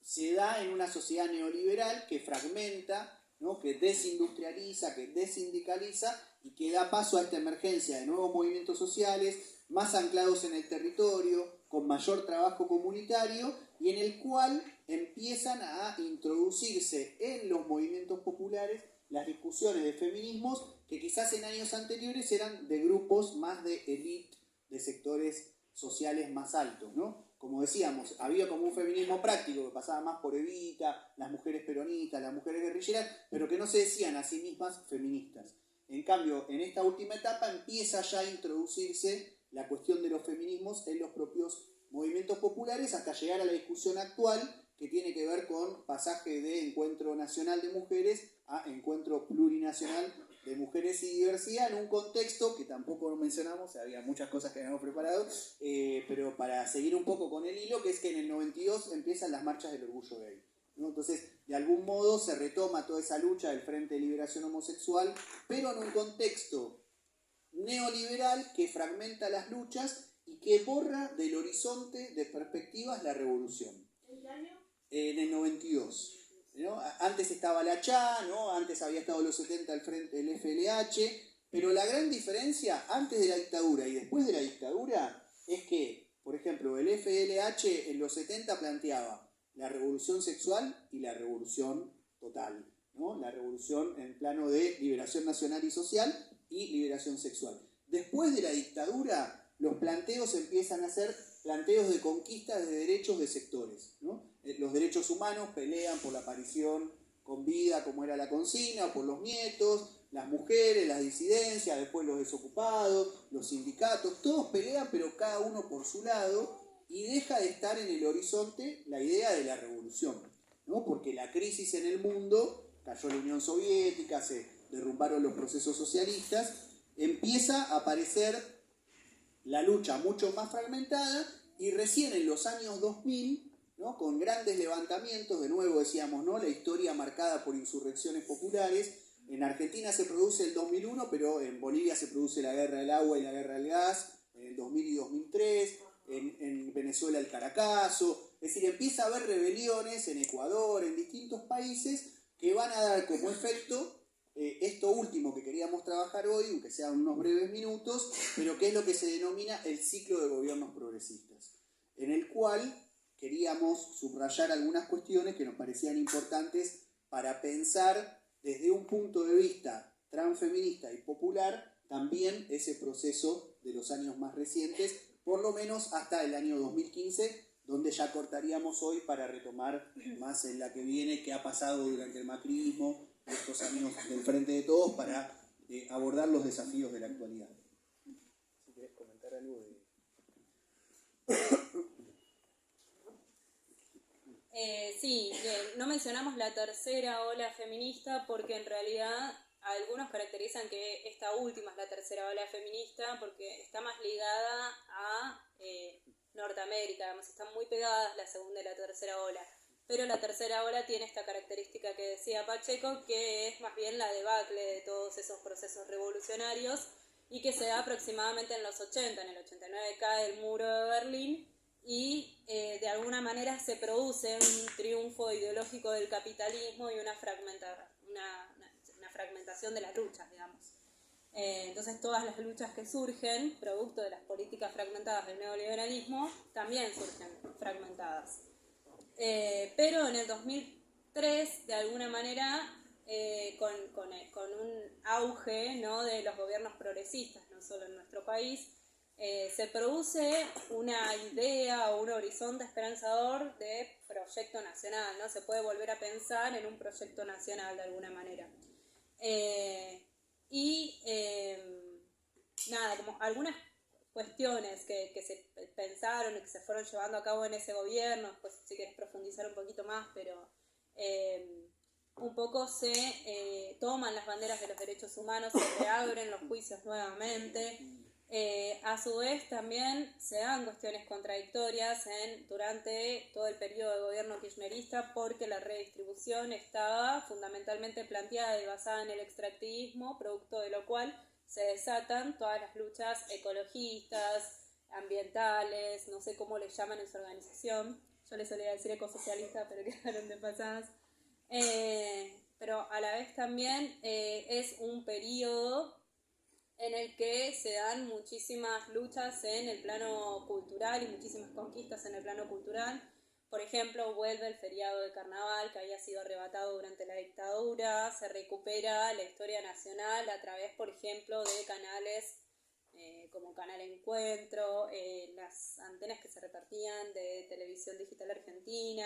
S1: se da en una sociedad neoliberal que fragmenta, ¿no?, que desindustrializa, que desindicaliza y que da paso a esta emergencia de nuevos movimientos sociales más anclados en el territorio, con mayor trabajo comunitario, y en el cual empiezan a introducirse en los movimientos populares las discusiones de feminismos que quizás en años anteriores eran de grupos más de élite, de sectores sociales más altos, ¿no? Como decíamos, había como un feminismo práctico que pasaba más por Evita, las mujeres peronistas, las mujeres guerrilleras, pero que no se decían a sí mismas feministas. En cambio, en esta última etapa empieza ya a introducirse la cuestión de los feminismos en los propios movimientos populares hasta llegar a la discusión actual, que tiene que ver con pasaje de encuentro nacional de mujeres a encuentro plurinacional de mujeres y diversidad, en un contexto que tampoco mencionamos, había muchas cosas que habíamos preparado, pero para seguir un poco con el hilo, que es que en el 92 empiezan las marchas del orgullo gay, ¿no? Entonces, de algún modo se retoma toda esa lucha del Frente de Liberación Homosexual, pero en un contexto neoliberal que fragmenta las luchas y que borra del horizonte de perspectivas la revolución.
S5: ¿En qué año?
S1: En el 92. ¿No? Antes estaba la CHA, ¿no? Antes había estado en los 70 el Frente del FLH, pero la gran diferencia antes de la dictadura y después de la dictadura es que, por ejemplo, el FLH en los 70 planteaba la revolución sexual y la revolución total, ¿no? La revolución en el plano de liberación nacional y social y liberación sexual. Después de la dictadura, los planteos empiezan a ser planteos de conquista de derechos de sectores, ¿no? Los derechos humanos pelean por la aparición con vida, como era la consigna, o por los nietos, las mujeres, las disidencias, después los desocupados, los sindicatos, todos pelean, pero cada uno por su lado, y deja de estar en el horizonte la idea de la revolución, ¿no? Porque la crisis en el mundo, cayó la Unión Soviética, se derrumbaron los procesos socialistas, empieza a aparecer la lucha mucho más fragmentada, y recién en los años 2000, ¿no? Con grandes levantamientos, de nuevo decíamos, ¿no? La historia marcada por insurrecciones populares. En Argentina se produce el 2001, pero en Bolivia se produce la guerra del agua y la guerra del gas, en el 2000 y 2003, en Venezuela el Caracazo. Es decir, empieza a haber rebeliones en Ecuador, en distintos países, que van a dar como efecto esto último que queríamos trabajar hoy, aunque sean unos breves minutos, pero que es lo que se denomina el ciclo de gobiernos progresistas, en el cual queríamos subrayar algunas cuestiones que nos parecían importantes para pensar desde un punto de vista transfeminista y popular también ese proceso de los años más recientes, por lo menos hasta el año 2015, donde ya cortaríamos hoy para retomar más en la que viene, qué ha pasado durante el macrismo, estos años del Frente de Todos, para abordar los desafíos de la actualidad. Si querés comentar algo de...
S2: Sí, no mencionamos la tercera ola feminista porque en realidad algunos caracterizan que esta última es la tercera ola feminista porque está más ligada a Norteamérica, además están muy pegadas la segunda y la tercera ola, pero la tercera ola tiene esta característica que decía Pacheco, que es más bien la debacle de todos esos procesos revolucionarios y que se da aproximadamente en los 80, en el 89 cae el muro de Berlín, y de alguna manera se produce un triunfo ideológico del capitalismo y una fragmentación de las luchas, digamos. Entonces todas las luchas que surgen, producto de las políticas fragmentadas del neoliberalismo, también surgen fragmentadas. Pero en el 2003, de alguna manera, con un auge, ¿no? De los gobiernos progresistas, no solo en nuestro país, se produce una idea o un horizonte esperanzador de proyecto nacional, ¿no? Se puede volver a pensar en un proyecto nacional de alguna manera. Nada, como algunas cuestiones que se pensaron y que se fueron llevando a cabo en ese gobierno, pues si querés profundizar un poquito más, pero un poco se toman las banderas de los derechos humanos, se reabren los juicios nuevamente. A su vez también se dan cuestiones contradictorias durante todo el periodo de gobierno kirchnerista, porque la redistribución estaba fundamentalmente planteada y basada en el extractivismo, producto de lo cual se desatan todas las luchas ecologistas, ambientales, no sé cómo les llaman en su organización, yo les solía decir ecosocialista, pero quedaron de pasadas. Pero a la vez también es un periodo en el que se dan muchísimas luchas en el plano cultural y muchísimas conquistas en el plano cultural. Por ejemplo, vuelve el feriado de carnaval que había sido arrebatado durante la dictadura, se recupera la historia nacional a través, por ejemplo, de canales como Canal Encuentro, las antenas que se repartían de Televisión Digital Argentina,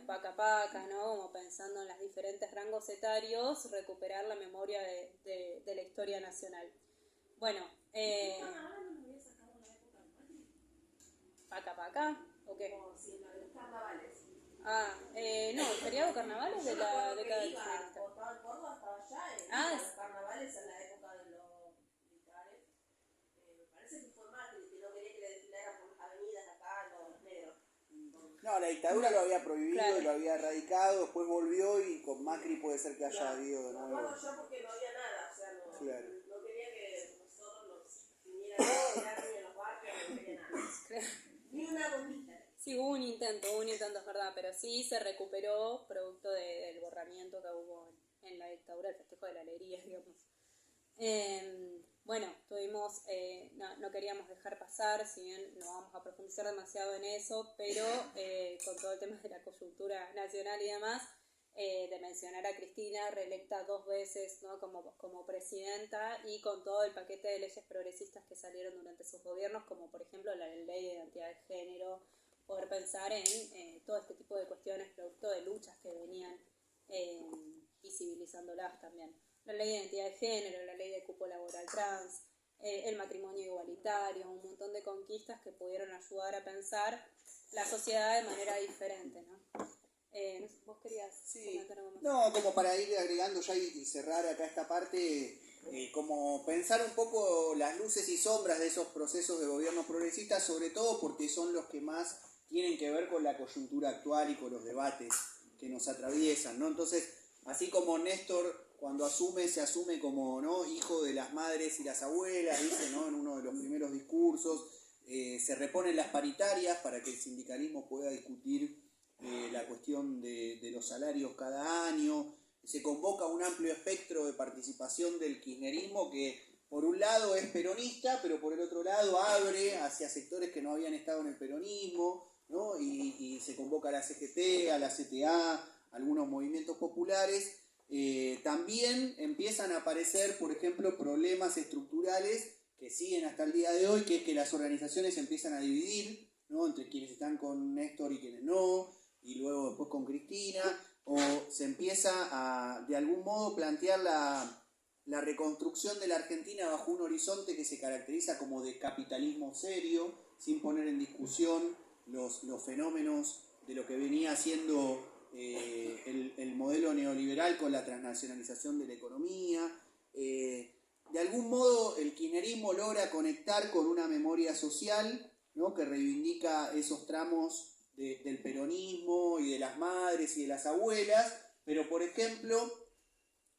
S2: Paca Paca, ¿no? Como pensando en los diferentes rangos etarios, recuperar la memoria de la historia nacional. Bueno, ¿Paca Paca? ¿O qué?
S5: Sí, no, de los carnavales.
S2: No, el feriado de carnaval es de la década del 30.
S5: Estaba en Córdoba, estaba allá, los carnavales en la época de los militares. Me parece que fue Macri que no quería que le desfilaran por avenidas acá los negros.
S1: No, la dictadura lo había prohibido
S2: Claro.
S1: y lo había erradicado, después volvió y con Macri puede ser que haya habido de nuevo.
S5: Bueno, yo porque no había nada, o sea, no,
S1: Claro.
S5: no quería que nosotros nos vinieran a cuidar ni en los barrios, no quería nada. Ni una bombita.
S2: Sí, hubo un intento, es verdad, pero sí se recuperó producto del borramiento que hubo en la dictadura, el festejo de la alegría, digamos. Bueno, tuvimos, no queríamos dejar pasar, si bien no vamos a profundizar demasiado en eso, pero con todo el tema de la coyuntura nacional y demás, de mencionar a Cristina, reelecta 2 veces, ¿no? como presidenta, y con todo el paquete de leyes progresistas que salieron durante sus gobiernos, como por ejemplo la ley de identidad de género, poder pensar en todo este tipo de cuestiones producto de luchas que venían visibilizándolas también. La ley de identidad de género, la ley de cupo laboral trans, el matrimonio igualitario, un montón de conquistas que pudieron ayudar a pensar la sociedad de manera diferente, ¿no? No sé, ¿vos querías comentar algo más?
S1: No, como para ir agregando ya y cerrar acá esta parte, como pensar un poco las luces y sombras de esos procesos de gobierno progresista, sobre todo porque son los que más tienen que ver con la coyuntura actual y con los debates que nos atraviesan, ¿no? Entonces, así como Néstor cuando se asume como, ¿no?, hijo de las madres y las abuelas, dice, ¿no?, en uno de los primeros discursos, se reponen las paritarias para que el sindicalismo pueda discutir la cuestión de los salarios cada año, se convoca un amplio espectro de participación del kirchnerismo que por un lado es peronista, pero por el otro lado abre hacia sectores que no habían estado en el peronismo, ¿no? Y se convoca a la CGT, a la CTA, algunos movimientos populares. También empiezan a aparecer, por ejemplo, problemas estructurales que siguen hasta el día de hoy, que es que las organizaciones se empiezan a dividir, ¿no?, entre quienes están con Néstor y quienes no, y luego después con Cristina, o se empieza a, de algún modo, plantear la reconstrucción de la Argentina bajo un horizonte que se caracteriza como de capitalismo serio, sin poner en discusión los fenómenos de lo que venía siendo el modelo neoliberal con la transnacionalización de la economía. De algún modo el kirchnerismo logra conectar con una memoria social, ¿no?, que reivindica esos tramos del peronismo y de las madres y de las abuelas, pero por ejemplo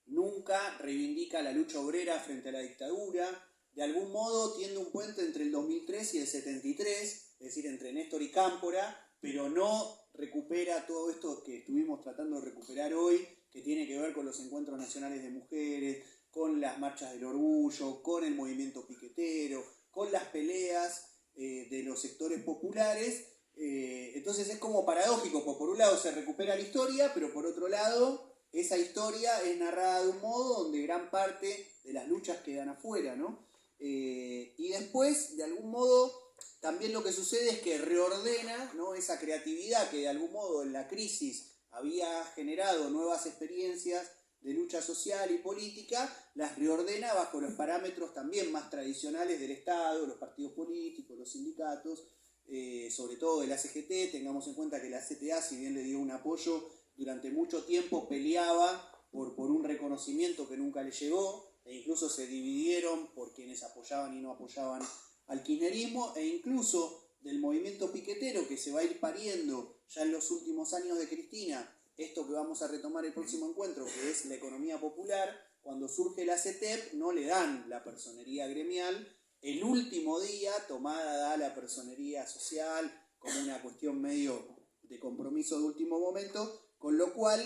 S1: nunca reivindica la lucha obrera frente a la dictadura. De algún modo tiende un puente entre el 2003 y el 73, es decir, entre Néstor y Cámpora, pero no recupera todo esto que estuvimos tratando de recuperar hoy, que tiene que ver con los encuentros nacionales de mujeres, con las marchas del orgullo, con el movimiento piquetero, con las peleas de los sectores populares. Entonces es como paradójico, porque por un lado se recupera la historia, pero por otro lado esa historia es narrada de un modo donde gran parte de las luchas quedan afuera, ¿no? Y después, de algún modo, también lo que sucede es que reordena, ¿no?, esa creatividad que de algún modo en la crisis había generado nuevas experiencias de lucha social y política, las reordena bajo los parámetros también más tradicionales del Estado, los partidos políticos, los sindicatos, sobre todo de la CGT. Tengamos en cuenta que la CTA, si bien le dio un apoyo, durante mucho tiempo peleaba por un reconocimiento que nunca le llegó, e incluso se dividieron por quienes apoyaban y no apoyaban al kirchnerismo, e incluso del movimiento piquetero que se va a ir pariendo ya en los últimos años de Cristina, esto que vamos a retomar el próximo encuentro, que es la economía popular. Cuando surge la CETEP no le dan la personería gremial, el último día tomada da la personería social como una cuestión medio de compromiso de último momento, con lo cual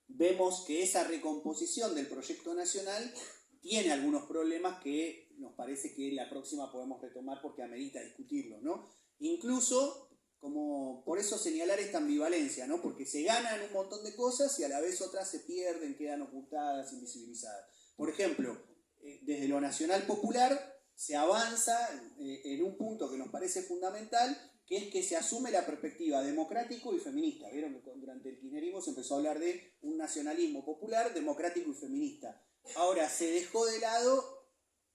S1: vemos que esa recomposición del proyecto nacional tiene algunos problemas que nos parece que la próxima podemos retomar porque amerita discutirlos, ¿no? Incluso, como por eso señalar esta ambivalencia, ¿no?, porque se ganan un montón de cosas y a la vez otras se pierden, quedan ocultadas, invisibilizadas. Por ejemplo, desde lo nacional popular se avanza en un punto que nos parece fundamental, que es que se asume la perspectiva democrático y feminista. Vieron que durante el kirchnerismo se empezó a hablar de un nacionalismo popular, democrático y feminista. Ahora se dejó de lado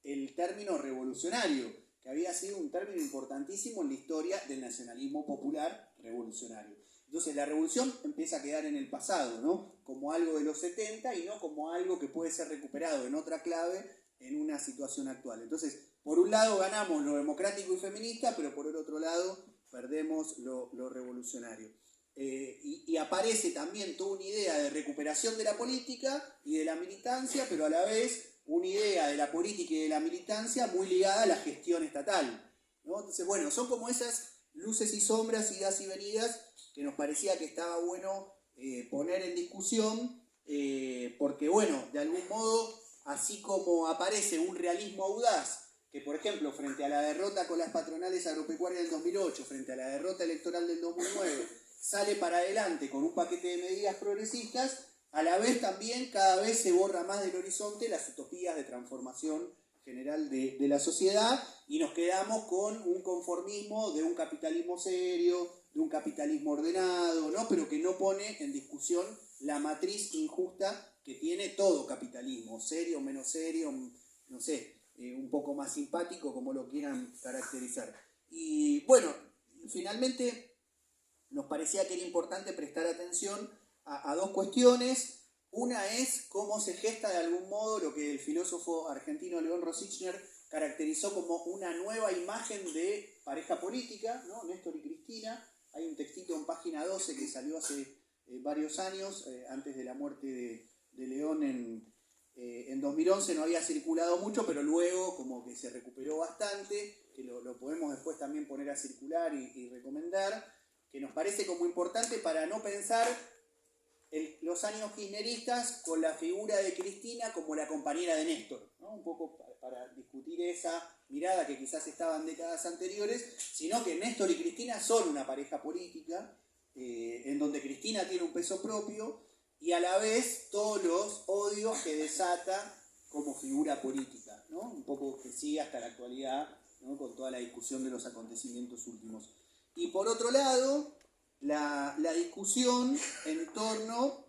S1: el término revolucionario, que había sido un término importantísimo en la historia del nacionalismo popular revolucionario. Entonces la revolución empieza a quedar en el pasado, ¿no?, como algo de los 70 y no como algo que puede ser recuperado en otra clave en una situación actual. Entonces, por un lado ganamos lo democrático y feminista, pero por el otro lado perdemos lo revolucionario. Y aparece también toda una idea de recuperación de la política y de la militancia, pero a la vez una idea de la política y de la militancia muy ligada a la gestión estatal, ¿no? Entonces, bueno, son como esas luces y sombras, idas y venidas, que nos parecía que estaba bueno poner en discusión, porque, bueno, de algún modo, así como aparece un realismo audaz, que por ejemplo, frente a la derrota con las patronales agropecuarias del 2008, frente a la derrota electoral del 2009, sale para adelante con un paquete de medidas progresistas, a la vez también cada vez se borra más del horizonte las utopías de transformación general de la sociedad y nos quedamos con un conformismo de un capitalismo serio, de un capitalismo ordenado, ¿no? Pero que no pone en discusión la matriz injusta que tiene todo capitalismo, serio, menos serio, no sé, un poco más simpático, como lo quieran caracterizar. Y bueno, finalmente nos parecía que era importante prestar atención a dos cuestiones. Una es cómo se gesta de algún modo lo que el filósofo argentino León Rosichner caracterizó como una nueva imagen de pareja política, ¿no? Néstor y Cristina. Hay un textito en página 12 que salió hace varios años, antes de la muerte de León en 2011, no había circulado mucho, pero luego como que se recuperó bastante, que lo podemos después también poner a circular y recomendar, que nos parece como importante para no pensar los años kirchneristas con la figura de Cristina como la compañera de Néstor, ¿no? Un poco para discutir esa mirada que quizás estaba en décadas anteriores, sino que Néstor y Cristina son una pareja política, en donde Cristina tiene un peso propio y a la vez todos los odios que desata como figura política, ¿no? Un poco que sigue hasta la actualidad, ¿no? Con toda la discusión de los acontecimientos últimos. Y por otro lado, la discusión en torno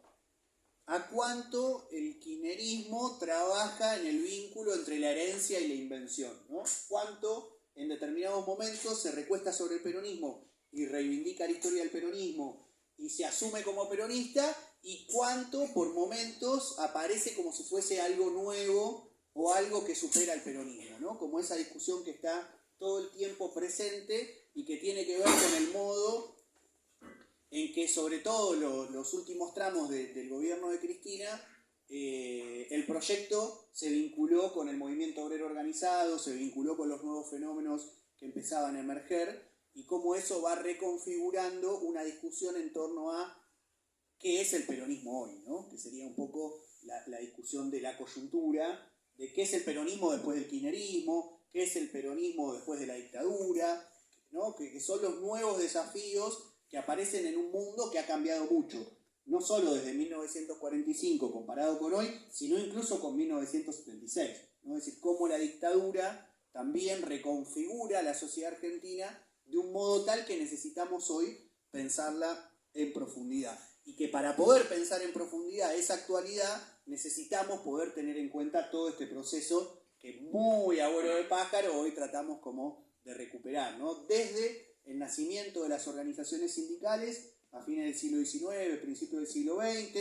S1: a cuánto el kirchnerismo trabaja en el vínculo entre la herencia y la invención, ¿no? Cuánto en determinados momentos se recuesta sobre el peronismo y reivindica la historia del peronismo y se asume como peronista, y cuánto por momentos aparece como si fuese algo nuevo o algo que supera el peronismo, ¿no? Como esa discusión que está todo el tiempo presente y que tiene que ver con el modo en que, sobre todo los últimos tramos del gobierno de Cristina, el proyecto se vinculó con el movimiento obrero organizado, se vinculó con los nuevos fenómenos que empezaban a emerger, y cómo eso va reconfigurando una discusión en torno a qué es el peronismo hoy, ¿no? Que sería un poco la discusión de la coyuntura, de qué es el peronismo después del kirchnerismo, qué es el peronismo después de la dictadura, ¿no? Que son los nuevos desafíos que aparecen en un mundo que ha cambiado mucho, no solo desde 1945 comparado con hoy, sino incluso con 1976, ¿no? Es decir, cómo la dictadura también reconfigura la sociedad argentina de un modo tal que necesitamos hoy pensarla en profundidad. Y que para poder pensar en profundidad esa actualidad necesitamos poder tener en cuenta todo este proceso que muy a vuelo de pájaro hoy tratamos como de recuperar, ¿no? Desde el nacimiento de las organizaciones sindicales a fines del siglo XIX, principios del siglo XX,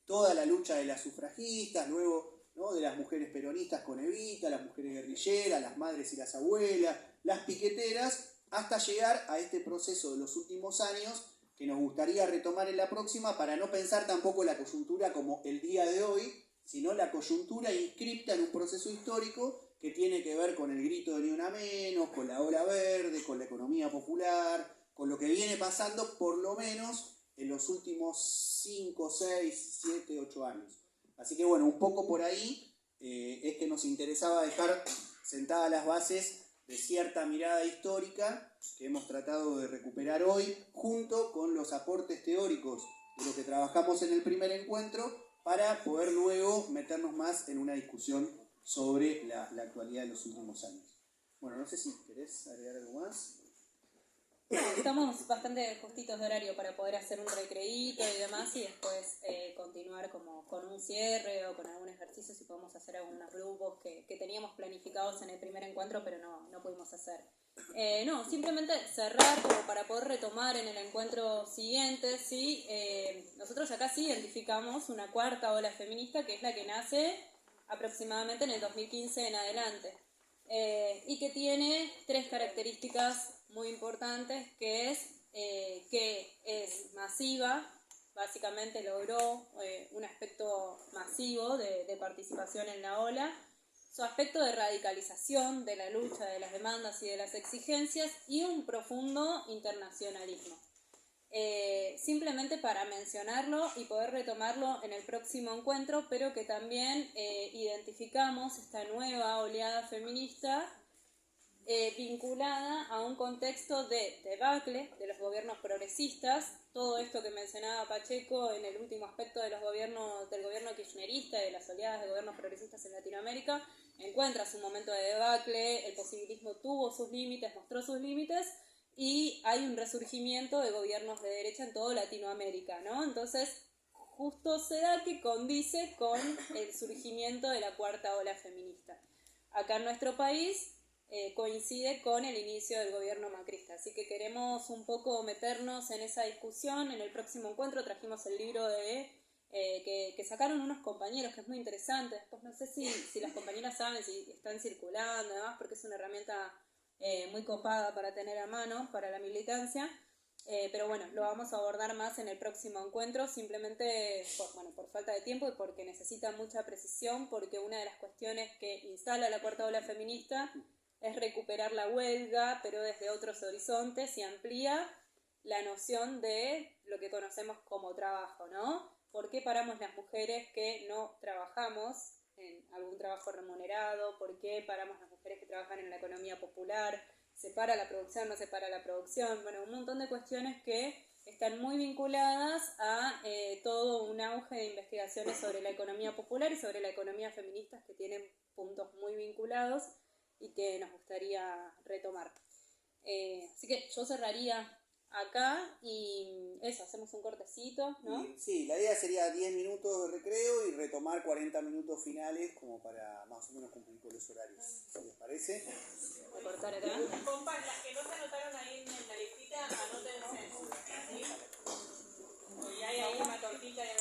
S1: toda la lucha de las sufragistas, luego, ¿no?, de las mujeres peronistas con Evita, las mujeres guerrilleras, las madres y las abuelas, las piqueteras, hasta llegar a este proceso de los últimos años que nos gustaría retomar en la próxima, para no pensar tampoco la coyuntura como el día de hoy, sino la coyuntura inscripta en un proceso histórico que tiene que ver con el grito de Ni Una Menos, con la ola verde, con la economía popular, con lo que viene pasando por lo menos en los últimos 5, 6, 7, 8 años. Así que bueno, un poco por ahí es que nos interesaba dejar sentadas las bases de cierta mirada histórica que hemos tratado de recuperar hoy, junto con los aportes teóricos de lo que trabajamos en el primer encuentro, para poder luego meternos más en una discusión sobre la actualidad de los últimos años. Bueno, no sé si querés agregar algo más.
S2: Estamos bastante justitos de horario para poder hacer un recreíto y demás, y después continuar como con un cierre o con algún ejercicio, si podemos hacer algunos grupos que teníamos planificados en el primer encuentro, pero no pudimos hacer. No, simplemente cerrar como para poder retomar en el encuentro siguiente, ¿sí? Nosotros acá sí identificamos una cuarta ola feminista, que es la que nace aproximadamente en el 2015 en adelante. y que tiene 3 características muy importantes, que es masiva, básicamente logró un aspecto masivo de participación en la ola, su aspecto de radicalización de la lucha, de las demandas y de las exigencias, y un profundo internacionalismo. Simplemente para mencionarlo y poder retomarlo en el próximo encuentro, pero que también identificamos esta nueva oleada feminista vinculada a un contexto de debacle de los gobiernos progresistas. Todo esto que mencionaba Pacheco en el último aspecto de los gobiernos, del gobierno kirchnerista y de las oleadas de gobiernos progresistas en Latinoamérica, encuentra su momento de debacle, el posibilismo tuvo sus límites, mostró sus límites, y hay un resurgimiento de gobiernos de derecha en toda Latinoamérica, ¿no? Entonces, justo se da que condice con el surgimiento de la cuarta ola feminista. Acá en nuestro país coincide con el inicio del gobierno macrista, así que queremos un poco meternos en esa discusión. En el próximo encuentro trajimos el libro que sacaron unos compañeros, que es muy interesante. Después no sé si las compañeras saben si están circulando, además, porque es una herramienta muy copada para tener a mano para la militancia, pero bueno, lo vamos a abordar más en el próximo encuentro, simplemente por falta de tiempo y porque necesita mucha precisión, porque una de las cuestiones que instala la cuarta ola feminista es recuperar la huelga, pero desde otros horizontes, y amplía la noción de lo que conocemos como trabajo, ¿no? ¿Por qué paramos las mujeres que no trabajamos en algún trabajo remunerado? ¿Por qué paramos las mujeres que trabajan en la economía popular? ¿Se para la producción? ¿No se para la producción? Bueno, un montón de cuestiones que están muy vinculadas a todo un auge de investigaciones sobre la economía popular y sobre la economía feminista, que tienen puntos muy vinculados y que nos gustaría retomar. Así que yo cerraría acá y eso, hacemos un cortecito, ¿no?
S1: Sí, la idea sería 10 minutos de recreo y retomar 40 minutos finales como para más o menos cumplir con los horarios. ¿Sí les parece?
S2: Voy a cortar acá.
S3: Compas, las que no se anotaron ahí en la listita, anótense. ¿Sí? Y hay ahí una tortita de